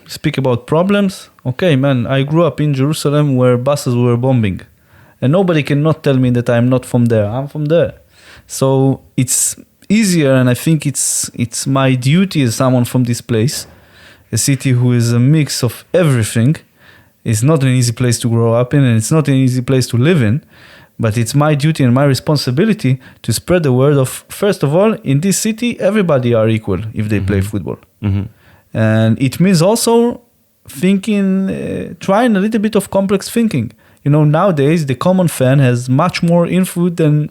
speak about problems. Okay, man, I grew up in Jerusalem where buses were bombing. And nobody cannot tell me that I'm not from there. I'm from there. So it's easier, and I think it's my duty as someone from this place, a city who is a mix of everything. It's not an easy place to grow up in, and it's not an easy place to live in. But it's my duty and my responsibility to spread the word of, first of all, in this city, everybody are equal if they play football. And it means also thinking, trying a little bit of complex thinking. Nowadays, the common fan has much more info than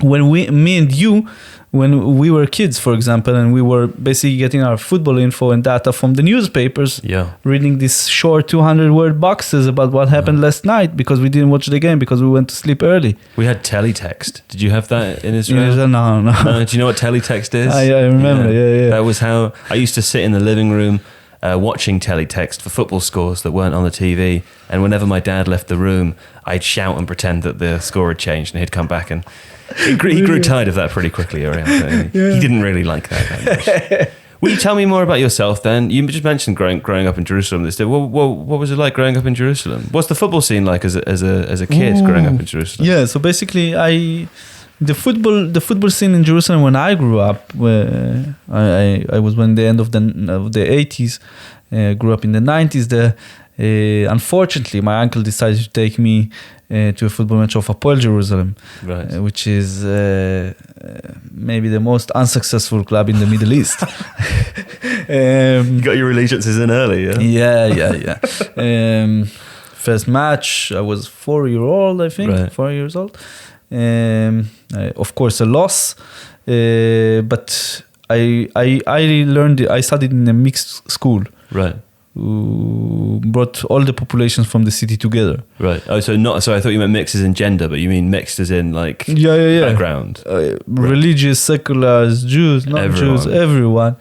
me and you, when we were kids, for example, and we were basically getting our football info and data from the newspapers, reading these short 200-word boxes about what happened last night because we didn't watch the game because we went to sleep early. We had teletext. Did you have that in Israel? No. Do you know what teletext is? I remember, yeah. That was how I used to sit in the living room watching teletext for football scores that weren't on the TV. And whenever my dad left the room, I'd shout and pretend that the score had changed, and he'd come back. And he grew tired of that pretty quickly. He didn't really like that much. Will you tell me more about yourself then? You just mentioned growing up in Jerusalem this day. What was it like growing up in Jerusalem? What's the football scene like as a kid growing up in Jerusalem? Yeah, so basically the football scene in Jerusalem when I grew up, where I was when the end of the 80s, grew up in the 90s there. Unfortunately, my uncle decided to take me to a football match of Hapoel Jerusalem, right. Which is maybe the most unsuccessful club in the Middle East. You got your allegiances in early, yeah? Yeah. First match, I was 4 years old, I think, right. 4 years old. Of course, a loss, but I studied in a mixed school. Right. Who brought all the populations from the city together. Right. Oh, so I thought you meant mixed as in gender, but you mean mixed as in like background. Religious, secular, Jews, non-Jews, everyone.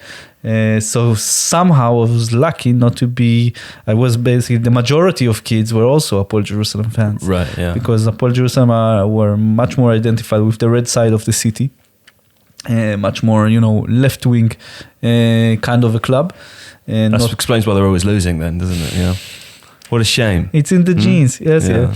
So somehow I was lucky not to be. I was basically the majority of kids were also Hapoel Jerusalem fans. Right. Yeah. Because Hapoel Jerusalem were much more identified with the red side of the city, much more left wing kind of a club. That explains why they're always losing then, doesn't it? Yeah. What a shame. It's in the genes. Yes. Yeah.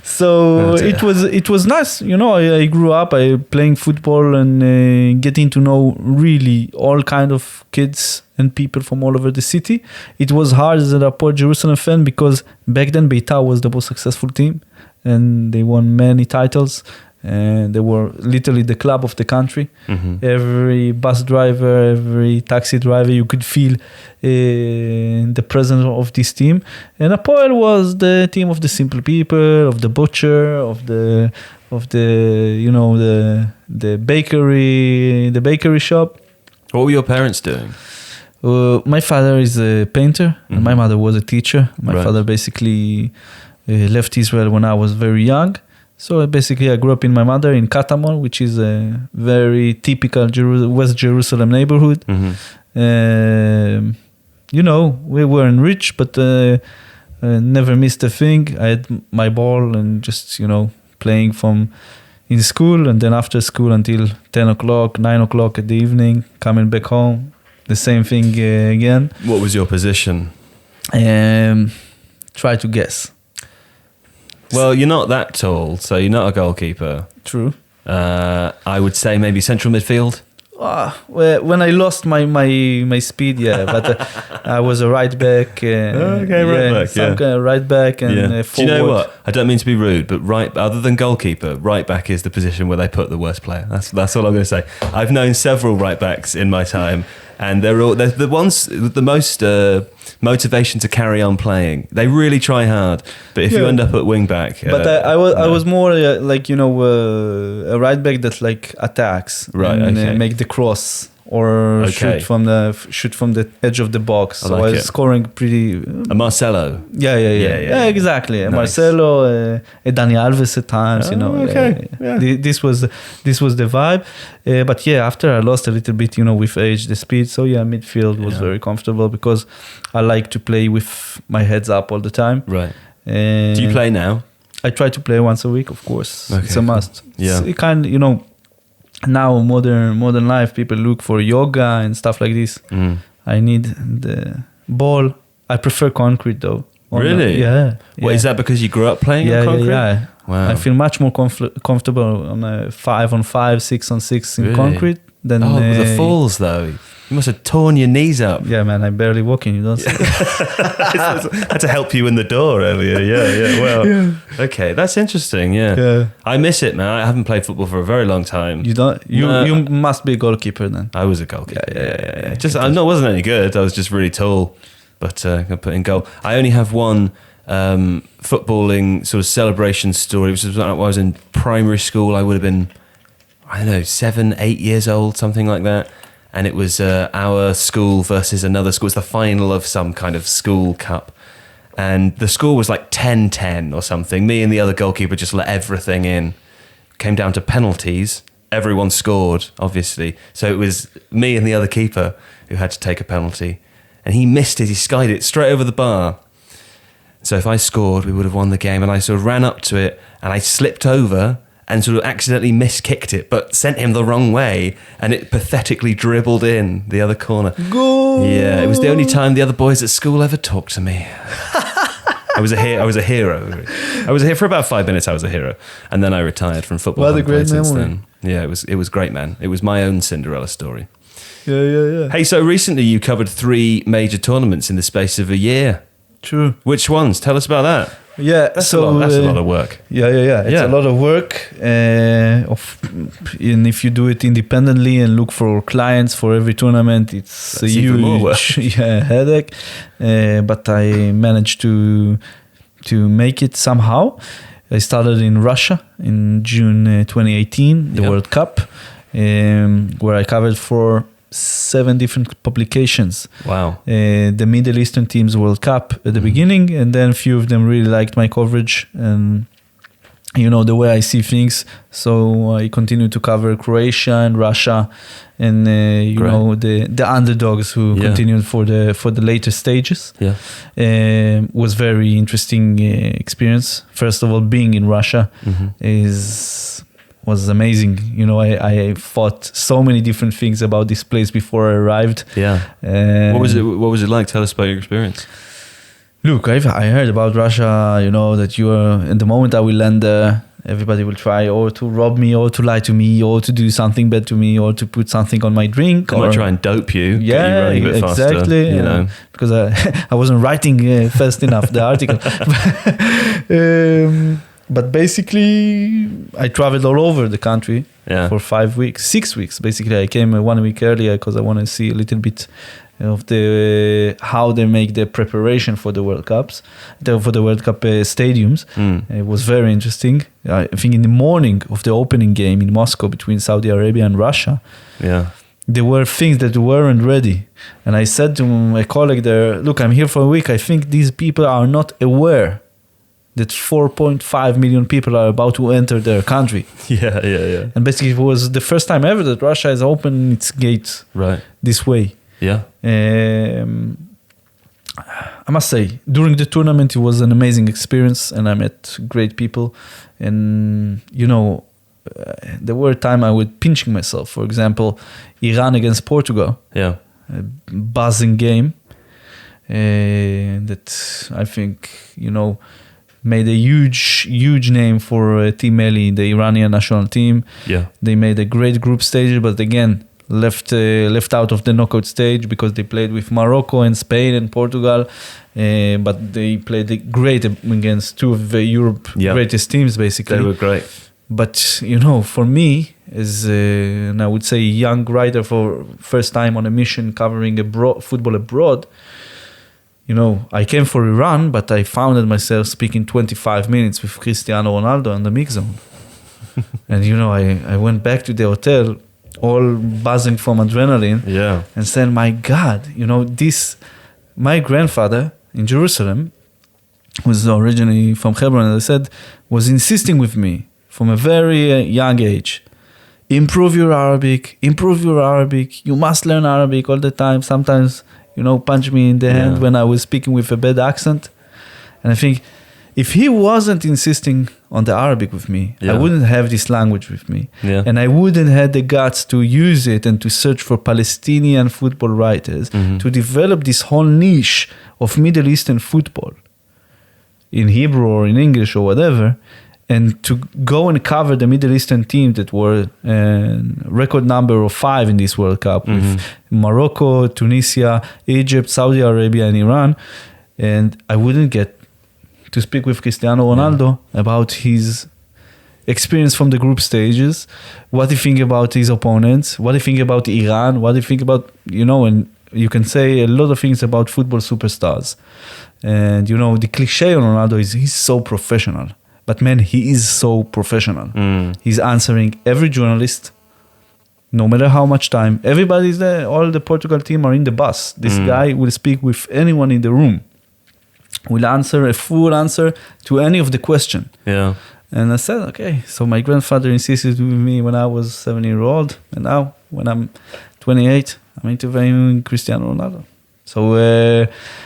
So it was nice. I grew up playing football and getting to know really all kind of kids and people from all over the city. It was hard as a Hapoel Jerusalem fan because back then Beitar was the most successful team and they won many titles. And they were literally the club of the country. Mm-hmm. Every bus driver, every taxi driver, you could feel the presence of this team. And Hapoel was the team of the simple people, of the butcher, of the bakery shop. What were your parents doing? My father is a painter, mm-hmm. and my mother was a teacher. My father basically left Israel when I was very young. So basically, I grew up in my mother in Katamon, which is a very typical West Jerusalem neighborhood. Mm-hmm. We weren't rich, but never missed a thing. I had my ball and just, playing in school and then after school until 10 o'clock, 9 o'clock at the evening, coming back home. The same thing again. What was your position? Try to guess. Well, you're not that tall, so you're not a goalkeeper. True. I would say maybe central midfield. When I lost my speed, but I was a right back. Right back and forward. Do you know what? I don't mean to be rude, but other than goalkeeper, right back is the position where they put the worst player. That's all I'm going to say. I've known several right backs in my time, and they're the ones with the most motivation to carry on playing. They really try hard, but if you end up at wing back, I was more a right back that like attacks, and make the cross or shoot from the edge of the box. So I was scoring pretty. A Marcelo. Yeah, exactly. Nice. Marcelo, Dani Alves at times. This was the vibe. But after I lost a little bit, with age, the speed. So midfield was very comfortable because I like to play with my heads up all the time. Right. Do you play now? I try to play once a week, of course. Okay. It's a must. Yeah. It's kind of, now modern life, people look for yoga and stuff like this. Mm. I need the ball. I prefer concrete though. Really? What, is that because you grew up playing on concrete? Yeah. Wow. I feel much more comfortable on a 5-on-5, 6-on-6 in concrete than. The falls though. You must have torn your knees up. Yeah, man, I'm barely walking. You don't see. I had to help you in the door earlier. Yeah. Well, okay, that's interesting. Yeah. I miss it, man. I haven't played football for a very long time. You don't. You must be a goalkeeper then. I was a goalkeeper. Yeah. I wasn't any good. I was just really tall, but I put in goal. I only have one footballing sort of celebration story, which was when I was in primary school. I would have been, 7, 8 years old, something like that. And it was our school versus another school. It was the final of some kind of school cup. And the score was like 10-10 or something. Me and the other goalkeeper just let everything in. Came down to penalties. everyone scored, obviously. So it was me and the other keeper who had to take a penalty. And he missed it. He skied it straight over the bar. So if I scored, we would have won the game. And I sort of ran up to it and I slipped over and sort of accidentally miskicked it, but sent him the wrong way. And it pathetically dribbled in the other corner. Goal! Yeah, it was the only time the other boys at school ever talked to me. I was a hero. I was here for about 5 minutes. I was a hero. And then I retired from football. What a great memory. Then. Yeah, it was great, man. It was my own Cinderella story. Yeah. Hey, so recently you covered 3 major tournaments in the space of a year. True. Which ones? Tell us about that. Yeah, that's a lot of work. Yeah. It's a lot of work. And if you do it independently and look for clients for every tournament, it's a huge headache. But I managed to make it somehow. I started in Russia in June 2018, the World Cup, where I covered for 7 different publications. Wow. The Middle Eastern teams World Cup at the beginning, and then a few of them really liked my coverage and the way I see things. So I continued to cover Croatia and Russia, and the underdogs who continued for the later stages. Yeah, was very interesting experience. First of all, being in Russia was amazing. I thought so many different things about this place before I arrived. Yeah. What was it like? Tell us about your experience. Look, I heard about Russia, that in the moment I will land there, everybody will try or to rob me or to lie to me or to do something bad to me or to put something on my drink. They might try and dope you, get you running a bit exactly, faster, because I wasn't writing fast enough, the article. But basically, I traveled all over the country for 6 weeks. Basically, I came 1 week earlier because I want to see a little bit of how they make the preparation for the World Cups, for the World Cup stadiums. It was very interesting. I think in the morning of the opening game in Moscow between Saudi Arabia and Russia, there were things that weren't ready. And I said to my colleague there, look, I'm here for a week. I think these people are not aware that 4.5 million people are about to enter their country. Yeah. And basically it was the first time ever that Russia has opened its gates this way. Yeah. I must say, during the tournament, it was an amazing experience and I met great people. And, there were times I was pinching myself. For example, Iran against Portugal. Yeah. A buzzing game. That I think, made a huge name for Team Melli, the Iranian national team. Yeah. They made a great group stage, but again, left out of the knockout stage because they played with Morocco and Spain and Portugal. But they played great against 2 of Europe's greatest teams, basically. They were great. But, for me, as and I would say young writer for first time on a mission covering football abroad, I came for Iran, but I found myself speaking 25 minutes with Cristiano Ronaldo in the mix zone. And, I went back to the hotel all buzzing from adrenaline and said, my God, my grandfather in Jerusalem, who's originally from Hebron, as I said, was insisting with me from a very young age, improve your Arabic, you must learn Arabic all the time. Sometimes, punch me in the hand when I was speaking with a bad accent. And I think if he wasn't insisting on the Arabic with me, I wouldn't have this language with me. Yeah. And I wouldn't have the guts to use it and to search for Palestinian football writers, to develop this whole niche of Middle Eastern football in Hebrew or in English or whatever, and to go and cover the Middle Eastern team that were record number of 5 in this World Cup with Morocco, Tunisia, Egypt, Saudi Arabia, and Iran. And I wouldn't get to speak with Cristiano Ronaldo about his experience from the group stages, what he think about his opponents, what he think about Iran, what he think about, and you can say a lot of things about football superstars. And, the cliche on Ronaldo is he's so professional. But man, he is so professional. He's answering every journalist, no matter how much time. Everybody's there. All the Portugal team are in the bus. This guy will speak with anyone in the room. Will answer a full answer to any of the question. Yeah. And I said, okay. So my grandfather insisted with me when I was 7-year-old, and now when I'm 28, I'm interviewing Cristiano Ronaldo. So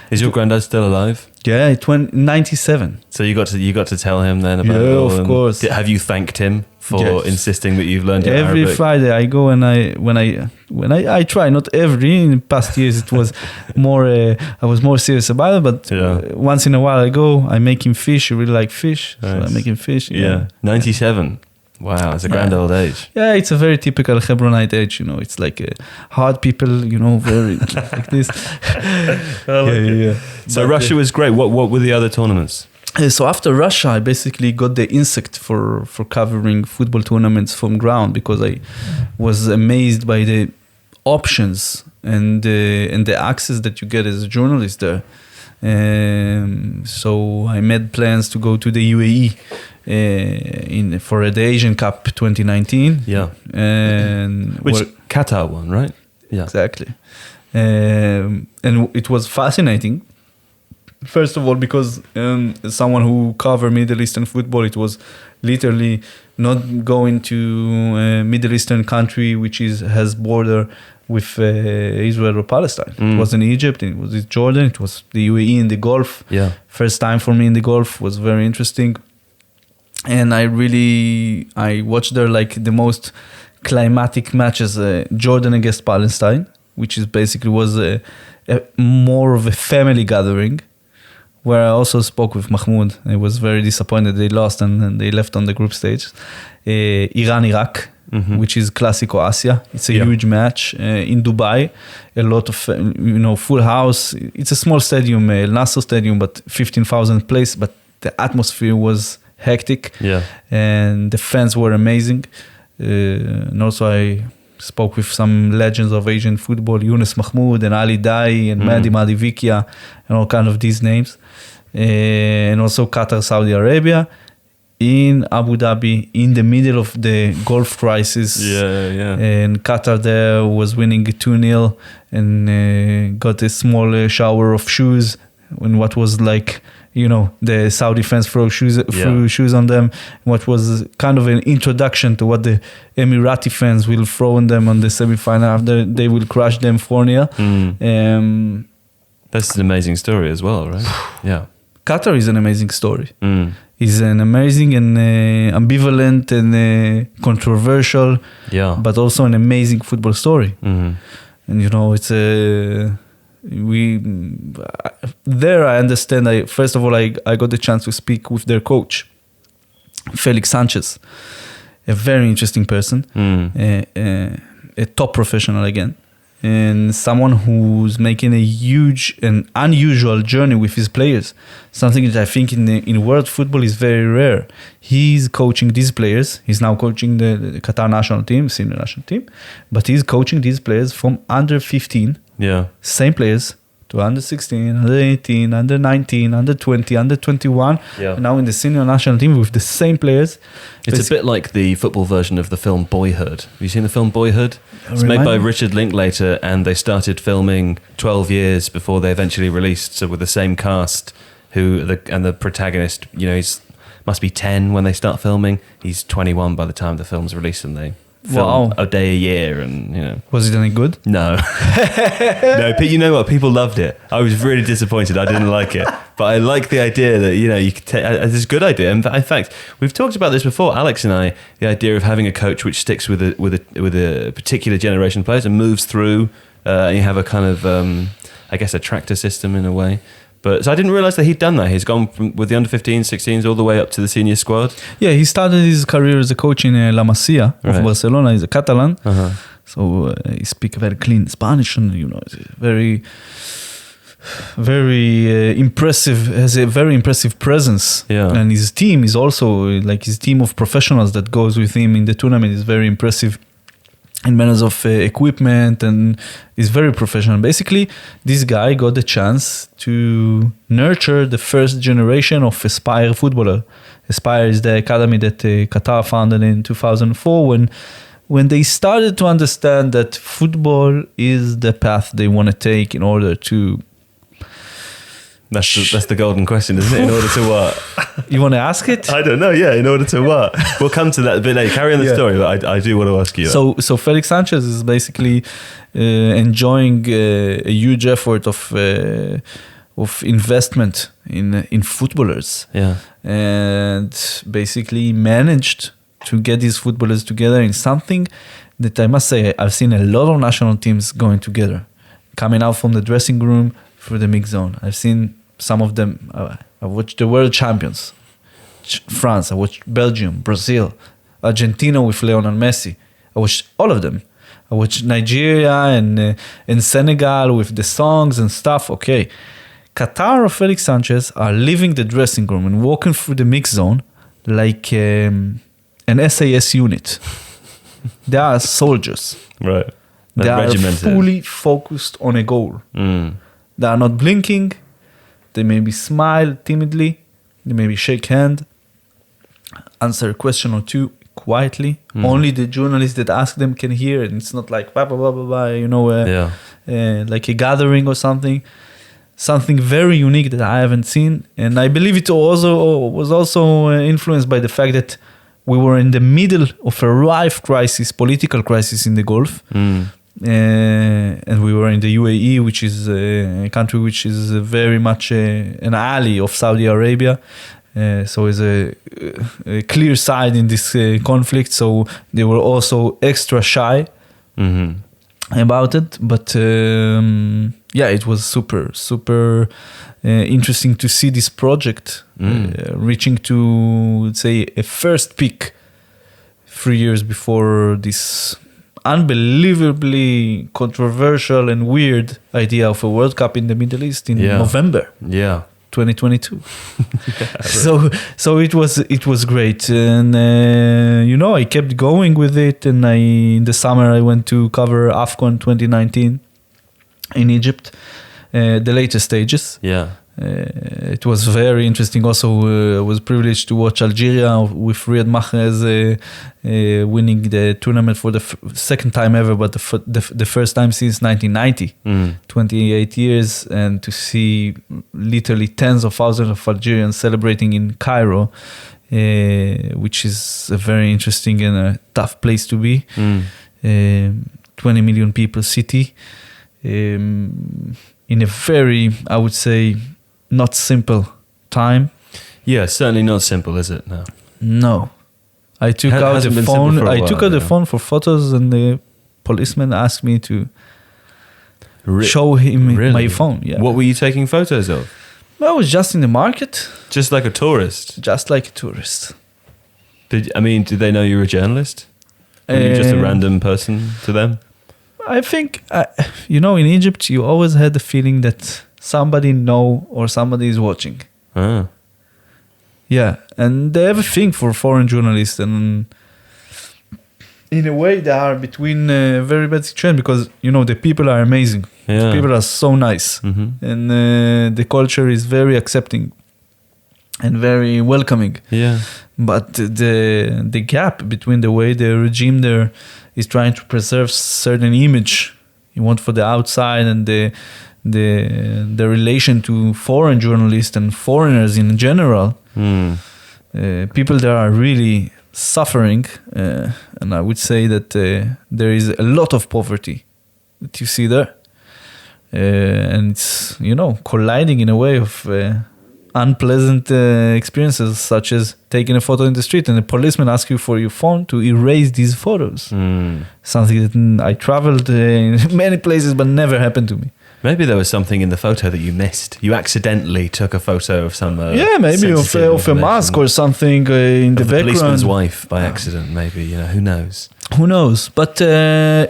is your granddad still alive? Yeah, 97. So you got to tell him then about it Yeah, all, of course. Have you thanked him for insisting that you've learned every Arabic? Friday I go and I try, not every. In past years it was more I was more serious about it, but once in a while I go. I make him fish. He really like fish, nice. So I make him fish. Yeah, 97. Wow, it's a grand old age. Yeah, it's a very typical Hebronite age. You know, it's like hard people. You know, very like this. So Russia was great. What were the other tournaments? So after Russia, I basically got the insect for covering football tournaments from ground, because I was amazed by the options and the access that you get as a journalist there. So I made plans to go to the UAE for the Asian Cup 2019. Yeah, and Qatar won, right? Yeah, exactly. And it was fascinating. First of all, because someone who covered Middle Eastern football, it was literally not going to a Middle Eastern country which has border with Israel or Palestine. It was in Egypt, it was in Jordan, it was the UAE in the Gulf. Yeah. First time for me in the Gulf, was very interesting. And I watched there like the most climatic matches, Jordan against Palestine, which is basically was more of a family gathering, where I also spoke with Mahmoud. I was very disappointed they lost and they left on the group stage. Iran-Iraq, which is Classico Asia. It's a huge match in Dubai. A lot of, full house. It's a small stadium, El Nasser Stadium, but 15,000 place. But the atmosphere was hectic. Yeah. And the fans were amazing. And also I spoke with some legends of Asian football, Yunus Mahmoud and Ali Dai and Mehdi Madivikia and all kind of these names. And also Qatar, Saudi Arabia, in Abu Dhabi, in the middle of the Gulf crisis. And Qatar there was winning 2-0 and got a small shower of shoes, and what was like, the Saudi fans threw shoes on them, what was kind of an introduction to what the Emirati fans will throw on them on the semi-final after they will crush them 4-0. That's an amazing story as well, right? Yeah. Qatar is an amazing story. It's an amazing and ambivalent and controversial, but also an amazing football story. And it's there I understand. First of all, I got the chance to speak with their coach, Felix Sanchez, a very interesting person, a top professional again, and someone who's making a huge and unusual journey with his players. Something that I think in world football is very rare. He's coaching these players. He's now coaching the Qatar national team, senior national team, but he's coaching these players from under 15. Yeah. Same players to under 16, under 18, under 19, under 20, under 21. Yeah. And now in the senior national team with the same players. It's a bit like the football version of the film Boyhood. Have you seen the film Boyhood? It's made by Richard Linklater, and they started filming 12 years before they eventually released. So with the same cast, and the protagonist, he's must be 10 when they start filming. He's 21 by the time the film's released, and they film a day a year, and Was it any good? No. No, but you know what? People loved it. I was really disappointed. I didn't like it. But I like the idea that, you could take, it's a good idea. In fact, we've talked about this before, Alex and I, the idea of having a coach which sticks with a particular generation of players and moves through, and you have a kind of, a tractor system in a way. But so I didn't realize that he'd done that. He's gone with the under 15s, 16s, all the way up to the senior squad. Yeah, he started his career as a coach in La Masia of Barcelona. He's a Catalan, so he speaks very clean Spanish, and very, very impressive. Has a very impressive presence. Yeah, and his team is also like his team of professionals that goes with him in the tournament is very impressive. In manners of equipment, and is very professional. Basically, this guy got the chance to nurture the first generation of Aspire footballer. Aspire is the academy that Qatar founded in 2004 when they started to understand that football is the path they want to take in order to That's the golden question, isn't it? In order to what? You want to ask it? I don't know. Yeah, in order to what? We'll come to that a bit later. Carry on the story, but I do want to ask you. So Felix Sanchez is basically enjoying a huge effort of investment in footballers. Yeah, and basically managed to get these footballers together in something that I must say I've seen a lot of national teams going together, coming out from the dressing room through the mix zone. I've seen some of them. I watched the world champions, France. I watched Belgium, Brazil, Argentina with Lionel Messi. I watched all of them. I watched Nigeria and Senegal with the songs and stuff. Okay. Qatar or Felix Sanchez are leaving the dressing room and walking through the mix zone like an SAS unit. They are soldiers. Right. They are fully focused on a goal. They are not blinking. They maybe smile timidly. They maybe shake hand, answer a question or two quietly. Only the journalists that ask them can hear it. It's not like blah, blah, blah, blah, blah, like a gathering or something. Something very unique that I haven't seen. And I believe it was also influenced by the fact that we were in the middle of a rife crisis, political crisis in the Gulf. And we were in the UAE, which is a country which is very much an ally of Saudi Arabia. So it's a clear side in this conflict. So they were also extra shy about it. But it was super interesting to see this project reaching to, let's say, a first peak 3 years before this unbelievably controversial and weird idea of a World Cup in the Middle East in November 2022. So it was great, and I kept going with it, and in the summer I went to cover AFCON 2019 in Egypt, the later stages. It was very interesting. Also, I was privileged to watch Algeria with Riyad Mahrez winning the tournament for the second time ever, but the first time since 1990, 28 years, and to see literally tens of thousands of Algerians celebrating in Cairo, which is a very interesting and a tough place to be. 20 million people city, in a very, I would say, not simple time. Yeah, certainly not simple, is it? No. I took out the phone. I took out the phone for photos, and the policeman asked me to show him my phone. Yeah. What were you taking photos of? I was just in the market. Just like a tourist? Just like a tourist. Did they know you were a journalist? Were you just a random person to them? I think, in Egypt, you always had the feeling that somebody know or somebody is watching. Yeah, and they have a thing for foreign journalists, and in a way they are between a very bad situation because, the people are amazing. Yeah. The people are so nice. And the culture is very accepting and very welcoming. Yeah. But the gap between the way the regime there is trying to preserve certain image you want for the outside and the relation to foreign journalists and foreigners in general, people there are really suffering, and I would say that there is a lot of poverty that you see there, and it's colliding in a way of unpleasant experiences, such as taking a photo in the street and a policeman asks you for your phone to erase these photos. Something that I traveled in many places but never happened to me. Maybe there was something in the photo that you missed. You accidentally took a photo of some maybe of a mask or something in the background. Policeman's wife by accident, maybe. Who knows? Who knows? But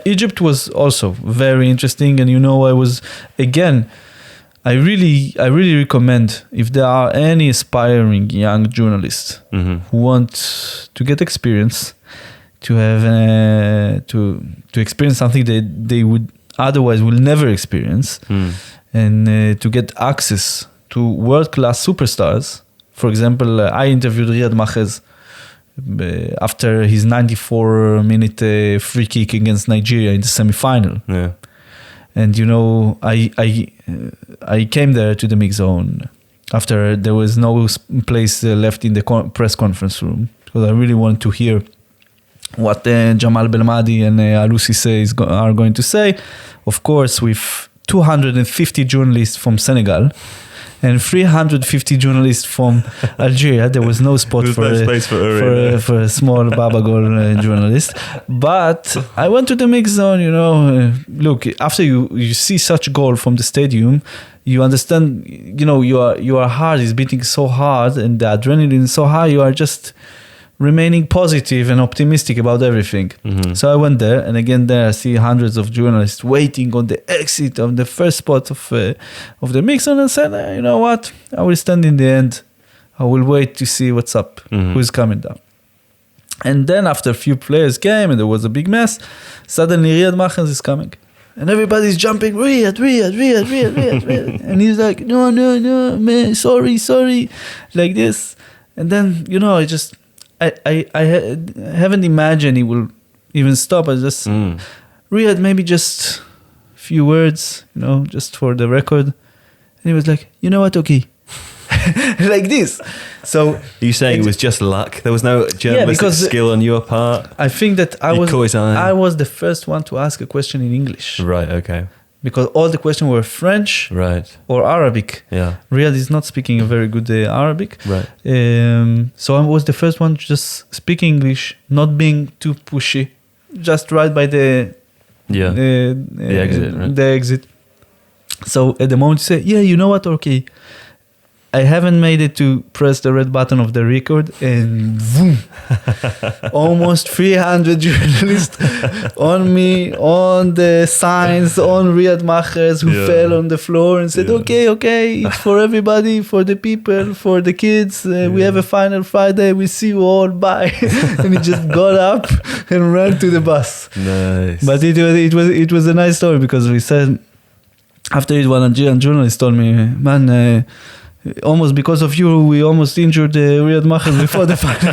Egypt was also very interesting, and I was again. I really recommend, if there are any aspiring young journalists who want to get experience, to have to experience something that they would otherwise will never experience, and to get access to world-class superstars. For example, I interviewed Riyad Mahrez after his 94-minute free kick against Nigeria in the semi-final. Yeah. And I came there to the mix zone after there was no place left in the press conference room, because I really wanted to hear what Jamal Belmadi and Alou Cissé are going to say. Of course, with 250 journalists from Senegal and 350 journalists from Algeria, there was no spot for a small Babagol journalist. But I went to the mix zone. Look, after you see such goal from the stadium, you understand. Your heart is beating so hard and the adrenaline is so high. You are just remaining positive and optimistic about everything. Mm-hmm. So I went there, and again there I see hundreds of journalists waiting on the exit of the first spot of the mix, and I said, you know what? I will stand in the end. I will wait to see what's up, who's coming down. And then after a few players came, and there was a big mess, suddenly Riyad Mahrez is coming. And everybody's jumping, Riyad. And he's like, no, man, sorry, like this. And then, I haven't imagined he will even stop. I just, Riyad, maybe just a few words, just for the record. And he was like, you know what, okay. Like this. So you saying it was just luck? There was no journalistic skill on your part? I think that I was the first one to ask a question in English. Right, okay. Because all the questions were French, right, or Arabic. Yeah, Riyad is not speaking a very good Arabic. Right. So I was the first one to just speak English, not being too pushy, just right by the exit. Right? The exit. So at the moment you say, you know what? Okay, I haven't made it to press the red button of the record, and boom, almost 300 journalists on me, on the signs, on Riyad Mahrez, who fell on the floor and said, okay, it's for everybody, for the people, for the kids. We have a final Friday. We see you all. Bye. And he just got up and ran to the bus. Nice. But it was a nice story, because we said, after it, one Algerian journalist told me, man, almost because of you, we almost injured Riyad Mahrez before the final.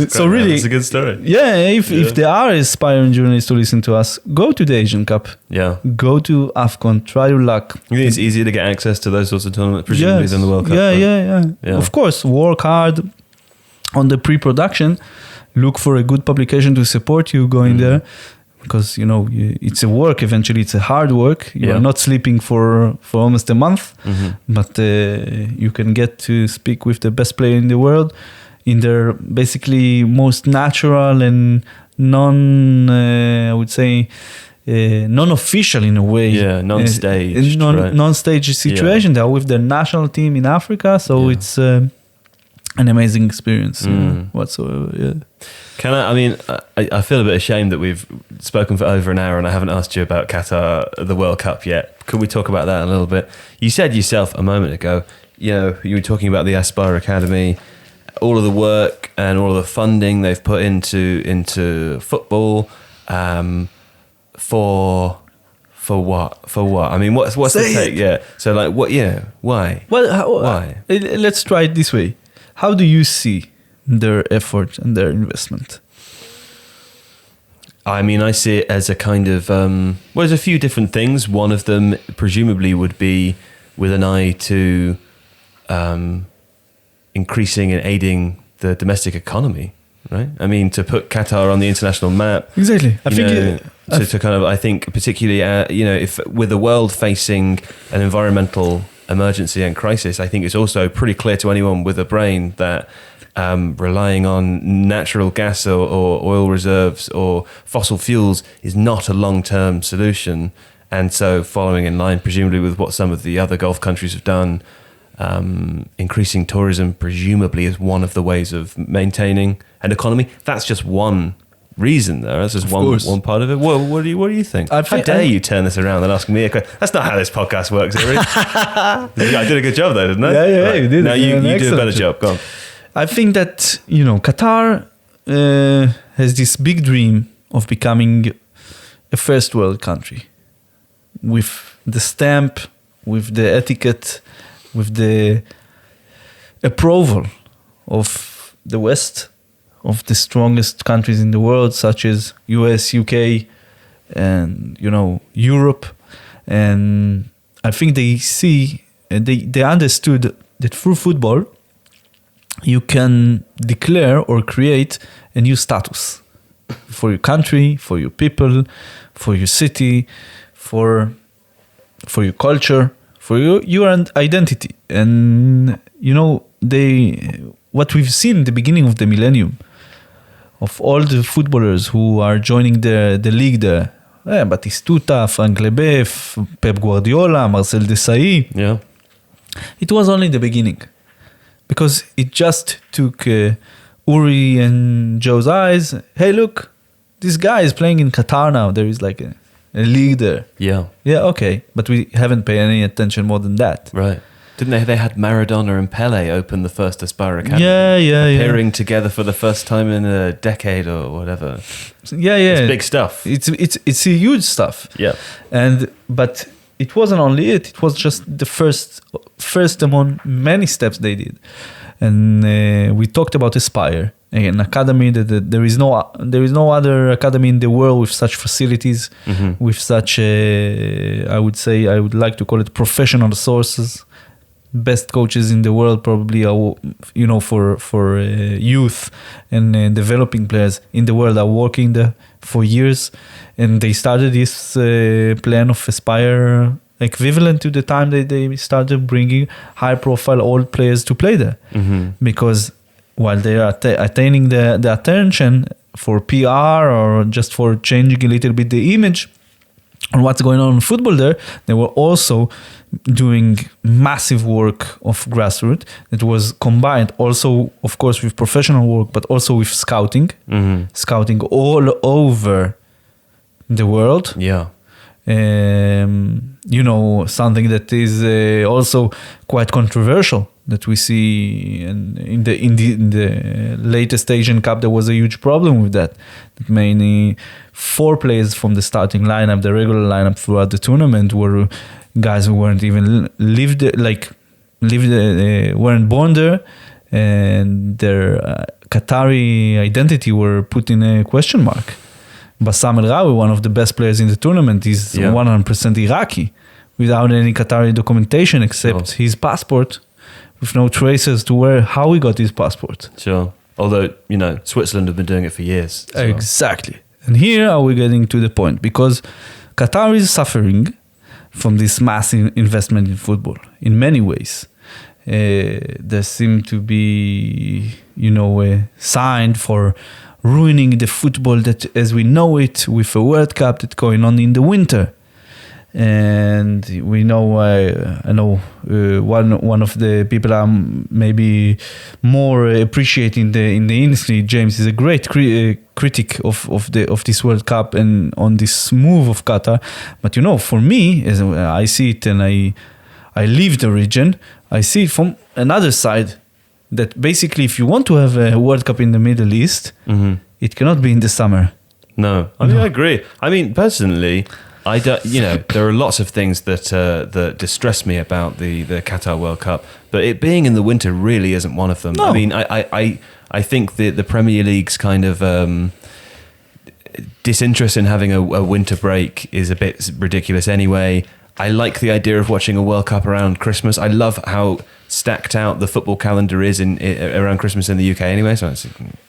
So really, it's a good story. Yeah, if there are aspiring journalists to listen to us, go to the Asian Cup. Yeah. Go to AFCON. Try your luck. You think it's easier to get access to those sorts of tournaments, presumably, than the World Cup? Yeah. Of course, work hard on the pre-production. Look for a good publication to support you going there. Because, it's a work, eventually it's a hard work. You are not sleeping for almost a month, but you can get to speak with the best player in the world in their basically most natural and non-official in a way. Yeah, non-staged. Non-staged situation. They are with the national team in Africa, so it's an amazing experience whatsoever, yeah. I feel a bit ashamed that we've spoken for over an hour and I haven't asked you about Qatar, the World Cup yet. Could we talk about that a little bit? You said yourself a moment ago, you were talking about the Aspire Academy, all of the work and all of the funding they've put into football, for what? I mean, what's the take? Yeah. So like, what? Yeah. Why? Well, why? Let's try it this way. How do you see their effort and their investment? I mean, I see it as a kind of there's a few different things. One of them presumably would be with an eye to increasing and aiding the domestic economy, right? I mean, to put Qatar on the international map. Exactly. I think particularly if with the world facing an environmental emergency and crisis, I think it's also pretty clear to anyone with a brain that relying on natural gas or oil reserves or fossil fuels is not a long-term solution. And so following in line, presumably with what some of the other Gulf countries have done, increasing tourism presumably is one of the ways of maintaining an economy. That's just one reason though. That's just one part of it. What do you think? How dare you turn this around and ask me a question? That's not how this podcast works, Uri. I did a good job though, didn't I? Yeah, right. You did. Now you do a better job. Go on. I think that, Qatar has this big dream of becoming a first world country with the stamp, with the etiquette, with the approval of the West, of the strongest countries in the world, such as US, UK, and Europe, and I think they understood that through football you can declare or create a new status for your country, for your people, for your city, for your culture, for your identity. And what we've seen in the beginning of the millennium, of all the footballers who are joining the league there, Batistuta, Frank Leboeuf, Pep Guardiola, Marcel Desailly. Yeah. It was only the beginning, because it just took Uri and Joe's eyes. Hey, look, this guy is playing in Qatar now. There is like a league there. Yeah. Yeah, okay, but we haven't paid any attention more than that. Right. Didn't they? They had Maradona and Pele open the first Aspire Academy. Yeah. Appearing together for the first time in a decade or whatever. Yeah. It's big stuff. It's a huge stuff. Yeah. But it wasn't only it. It was just the first among many steps they did. And we talked about Aspire, an academy that there is no other academy in the world with such facilities, with such I would like to call it professional sources. Best coaches in the world probably are, for youth and developing players in the world are working there for years, and they started this plan of Aspire equivalent to the time that they started bringing high profile old players to play there, because while they are attaining the attention for PR or just for changing a little bit the image on what's going on in football there, they were also doing massive work of grassroots that was combined also, of course, with professional work, but also with scouting, scouting all over the world. Yeah. Something that is also quite controversial that we see in the latest Asian Cup. There was a huge problem with that mainly 4 players from the starting lineup, the regular lineup throughout the tournament, were guys who weren't even weren't born there, and their Qatari identity were put in a question mark. Bassam El Rawi, one of the best players in the tournament, is 100% Iraqi, without any Qatari documentation except his passport, with no traces to how he got his passport. Sure. Although, Switzerland have been doing it for years. So. Exactly. And here are we getting to the point, because Qatar is suffering from this massive investment in football in many ways. There seem to be, a sign for ruining the football that as we know it, with a World Cup that's going on in the winter. And we know, I know one of the people I'm maybe more appreciating in the industry, James, is a great critic of this World Cup and on this move of Qatar. But for me, as I see it, and I leave the region, I see it from another side, that basically if you want to have a World Cup in the Middle East, it cannot be in the summer. No, I agree. I mean, personally, I don't, there are lots of things that distress me about the Qatar World Cup, but it being in the winter really isn't one of them. No. I mean, I think the Premier League's kind of disinterest in having a winter break is a bit ridiculous anyway. I like the idea of watching a World Cup around Christmas. I love how stacked out the football calendar is around Christmas in the UK anyway. So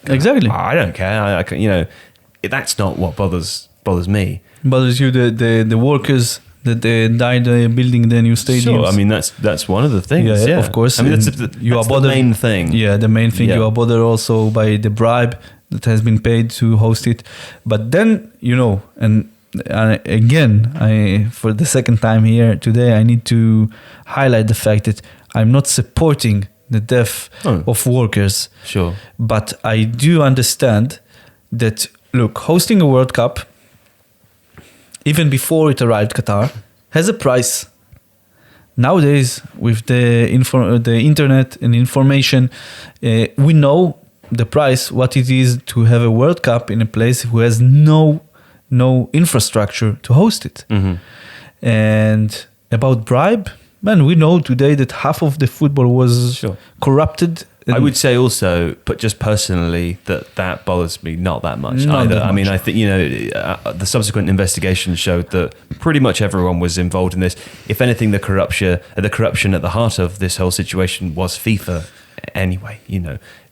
exactly, I don't care. That's not what bothers me. Bothers you the workers that they died building the new stadiums. Sure, I mean that's one of the things. Yeah. Of course. I mean that's the main thing. Yeah, the main thing. Yeah. You are bothered also by the bribe that has been paid to host it. But then and again, for the second time here today, I need to highlight the fact that I'm not supporting the death of workers. Sure. But I do understand that, look, hosting a World Cup, even before it arrived Qatar, has a price. Nowadays, with the internet and information, we know the price, what it is to have a World Cup in a place who has no infrastructure to host it. And about bribe, man, we know today that half of the football was corrupted I would say also, but just personally, that bothers me not that much either. I mean, I think, the subsequent investigation showed that pretty much everyone was involved in this. If anything, the corruption at the heart of this whole situation was FIFA anyway,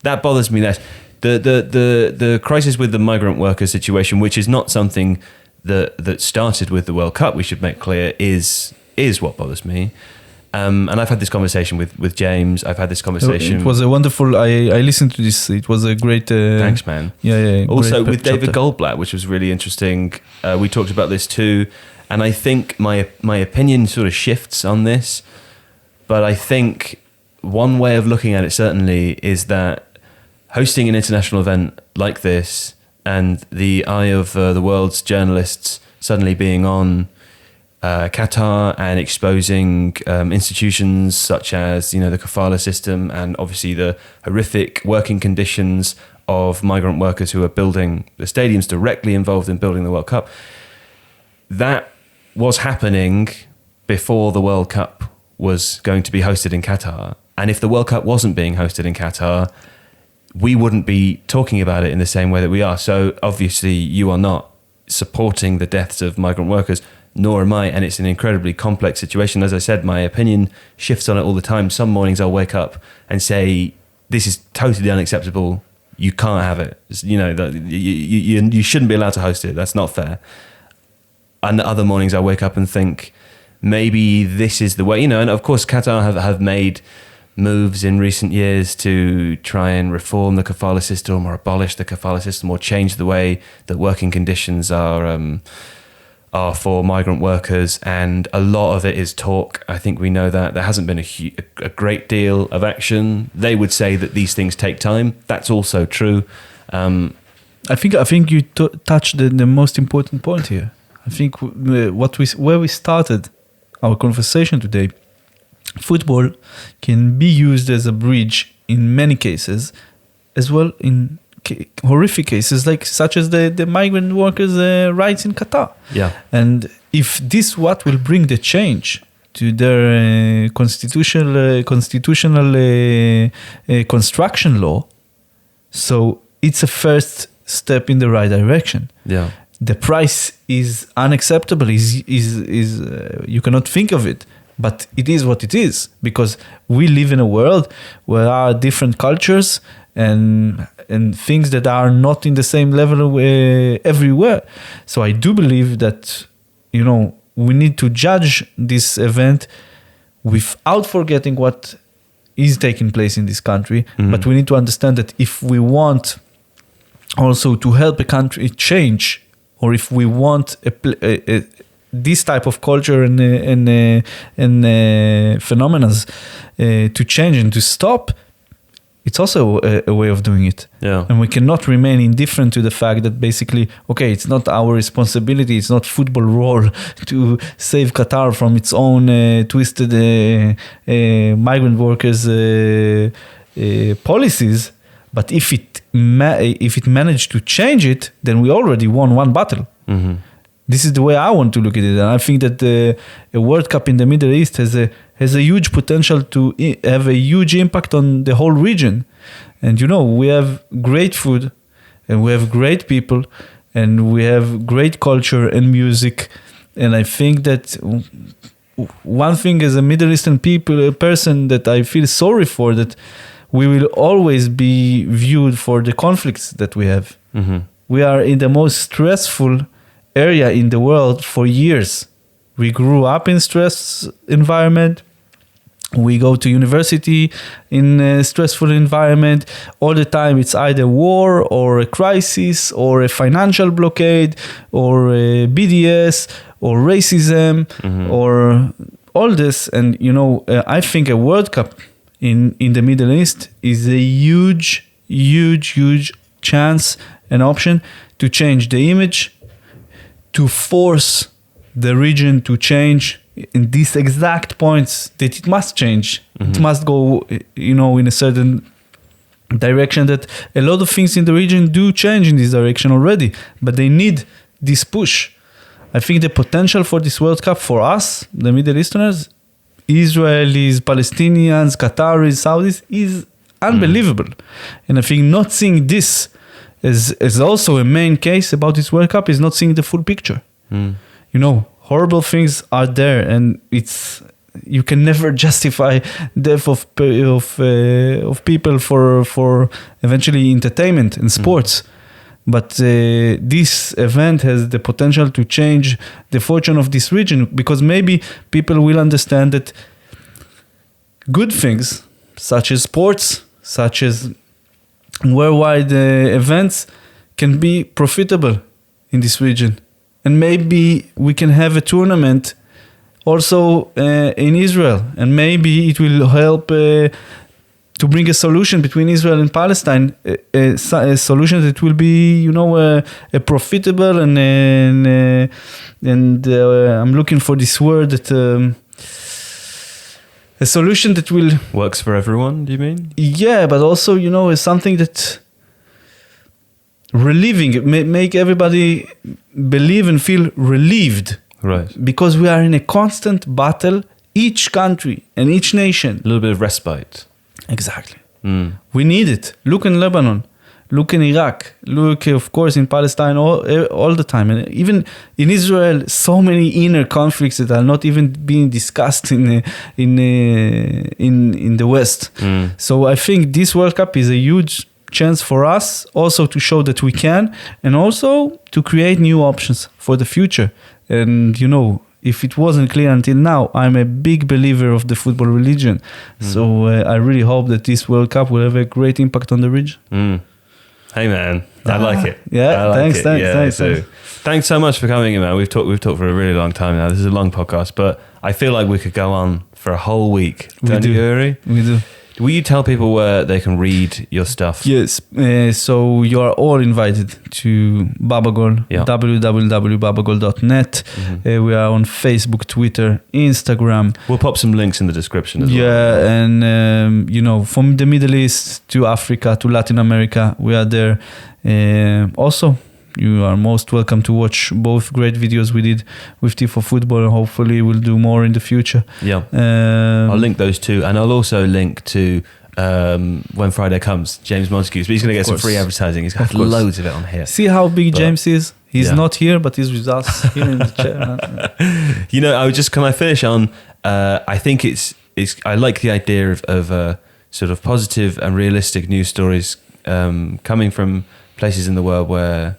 That bothers me less. The crisis with the migrant worker situation, which is not something that started with the World Cup, we should make clear, is what bothers me. And I've had this conversation with James. I've had this conversation. It was a wonderful. I listened to this. It was a great. Thanks, man. Yeah. Also with David Goldblatt, which was really interesting. We talked about this too, and I think my opinion sort of shifts on this. But I think one way of looking at it certainly is that hosting an international event like this and the eye of the world's journalists suddenly being on Qatar and exposing institutions such as the kafala system and obviously the horrific working conditions of migrant workers who are building the stadiums, directly involved in building the World Cup. That was happening before the World Cup was going to be hosted in Qatar. And if the World Cup wasn't being hosted in Qatar, we wouldn't be talking about it in the same way that we are. So obviously you are not supporting the deaths of migrant workers, nor am I, and it's an incredibly complex situation. As I said, my opinion shifts on it all the time. Some mornings I'll wake up and say, this is totally unacceptable. You can't have it. You shouldn't be allowed to host it. That's not fair. And other mornings I wake up and think, maybe this is the way, and of course Qatar have made moves in recent years to try and reform the kafala system or abolish the kafala system or change the way that working conditions are for migrant workers, and a lot of it is talk. I think we know that there hasn't been a great deal of action. They would say that these things take time. That's also true. I think you touched the most important point here. I think where we started our conversation today, football can be used as a bridge in many cases, as well in horrific cases such as the migrant workers' rights in Qatar. Yeah. And if this what will bring the change to their constitutional construction law, so it's a first step in the right direction. Yeah. The price is unacceptable. Is you cannot think of it, but it is what it is, because we live in a world where there are different cultures and things that are not in the same level everywhere. So I do believe that we need to judge this event without forgetting what is taking place in this country. Mm-hmm. But we need to understand that if we want also to help a country change, or if we want this type of culture and phenomena to change and to stop, it's also a way of doing it. Yeah. And we cannot remain indifferent to the fact that basically, okay, it's not our responsibility, it's not football role to save Qatar from its own twisted migrant workers policies. But if it managed to change it, then we already won one battle. Mm-hmm. This is the way I want to look at it, and I think that a World Cup in the Middle East has a huge potential to have a huge impact on the whole region. And we have great food, and we have great people, and we have great culture and music. And I think that one thing as a Middle Eastern person that I feel sorry for, that we will always be viewed for the conflicts that we have. Mm-hmm. We are in the most stressful area in the world for years. We grew up in stress environment. We go to university in a stressful environment. All the time it's either war or a crisis or a financial blockade or a BDS or racism, mm-hmm. or all this. And I think a World Cup in the Middle East is a huge chance and option to change the image, to force the region to change in these exact points that it must change. Mm-hmm. It must go, in a certain direction. That a lot of things in the region do change in this direction already, but they need this push. I think the potential for this World Cup for us, the Middle Easterners, Israelis, Palestinians, Qataris, Saudis, is unbelievable. And I think not seeing this as also a main case about this World Cup is not seeing the full picture. Horrible things are there, and you can never justify death of people for eventually entertainment and sports. But this event has the potential to change the fortune of this region, because maybe people will understand that good things, such as sports, such as worldwide events, can be profitable in this region. And maybe we can have a tournament also in Israel. And maybe it will help to bring a solution between Israel and Palestine, a solution that will be, a profitable and I'm looking for this word that a solution that will works for everyone. Do you mean? Yeah, but also is something that relieving, make everybody believe and feel relieved. Right. Because we are in a constant battle, each country and each nation. A little bit of respite. Exactly. We need it. Look in Lebanon. Look in Iraq. Look, of course, in Palestine all the time. And even in Israel, so many inner conflicts that are not even being discussed in the West. So I think this World Cup is a huge chance for us also to show that we can, and also to create new options for the future. And, if it wasn't clear until now, I'm a big believer of the football religion. So I really hope that this World Cup will have a great impact on the region. Hey man, I like it. Yeah, thanks. Thanks so much for coming in, man. We've talked for a really long time now. This is a long podcast, but I feel like we could go on for a whole week. Don't you, Uri? We do. Will you tell people where they can read your stuff? Yes. So you are all invited to Babagol, www.babagol.net. We are on Facebook, Twitter, Instagram. We'll pop some links in the description as well. Yeah, and from the Middle East to Africa to Latin America, we are there. Also, you are most welcome to watch both great videos we did with Tifo Football, and hopefully we'll do more in the future. Yeah. I'll link those two, and I'll also link to When Friday Comes, James Montague's, but he's going to get some free advertising. He's got loads of it on here. See how big James is? He's not here, but he's with us here in the chair. Can I finish on, I think I like the idea of sort of positive and realistic news stories coming from places in the world where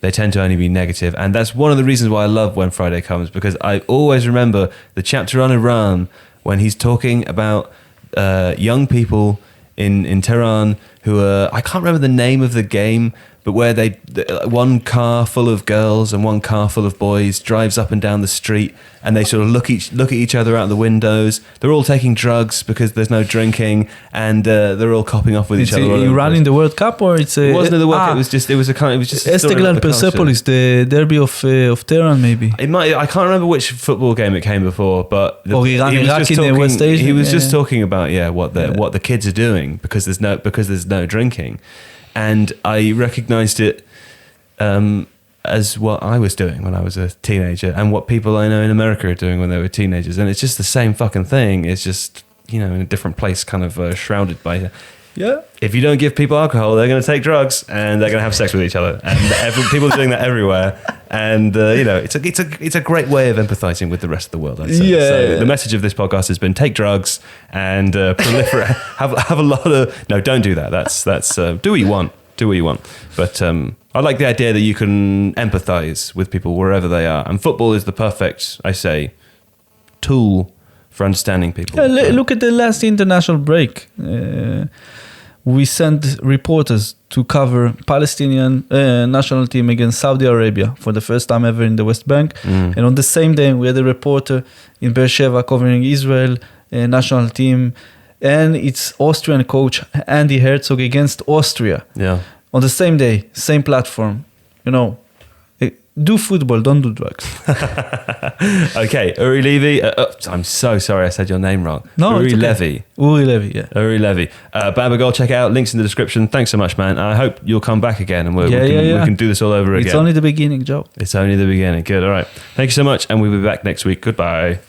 they tend to only be negative. And that's one of the reasons why I love When Friday Comes, because I always remember the chapter on Iran when he's talking about young people in Tehran who are, I can't remember the name of the game, but where one car full of girls and one car full of boys drives up and down the street, and they sort of look at each other out the windows. They're all taking drugs because there's no drinking, and they're all copping off with each other. Iran in the World Cup, or it's it wasn't in the World Cup. It was just Esteghlal Persepolis, the derby of Tehran, maybe. It might. I can't remember which football game it came before, but Iran in the West Asia. He was just talking about what the kids are doing because there's no drinking. And I recognized it as what I was doing when I was a teenager, and what people I know in America are doing when they were teenagers. And it's just the same fucking thing. It's just, in a different place, kind of shrouded by... Yeah. If you don't give people alcohol, they're going to take drugs and they're going to have sex with each other. And people are doing that everywhere. And, it's a great way of empathizing with the rest of the world, I'd say. Yeah. So the message of this podcast has been take drugs and proliferate. have a lot of... No, don't do that. That's do what you want. Do what you want. But I like the idea that you can empathize with people wherever they are. And football is the perfect, I say, tool for understanding people. Yeah, look at the last international break. We sent reporters to cover Palestinian national team against Saudi Arabia for the first time ever in the West Bank. And on the same day, we had a reporter in Beersheba covering Israel national team and its Austrian coach, Andy Herzog, against Austria. Yeah. On the same day, same platform. Do football, don't do drugs. Okay, Uri Levy. I'm so sorry I said your name wrong. No, Uri it's okay. Levy. Uri Levy, yeah. Uri Levy. Babagol, check it out. Links in the description. Thanks so much, man. I hope you'll come back again and we can do this all over again. It's only the beginning, Joe. It's only the beginning. Good. All right. Thank you so much, and we'll be back next week. Goodbye.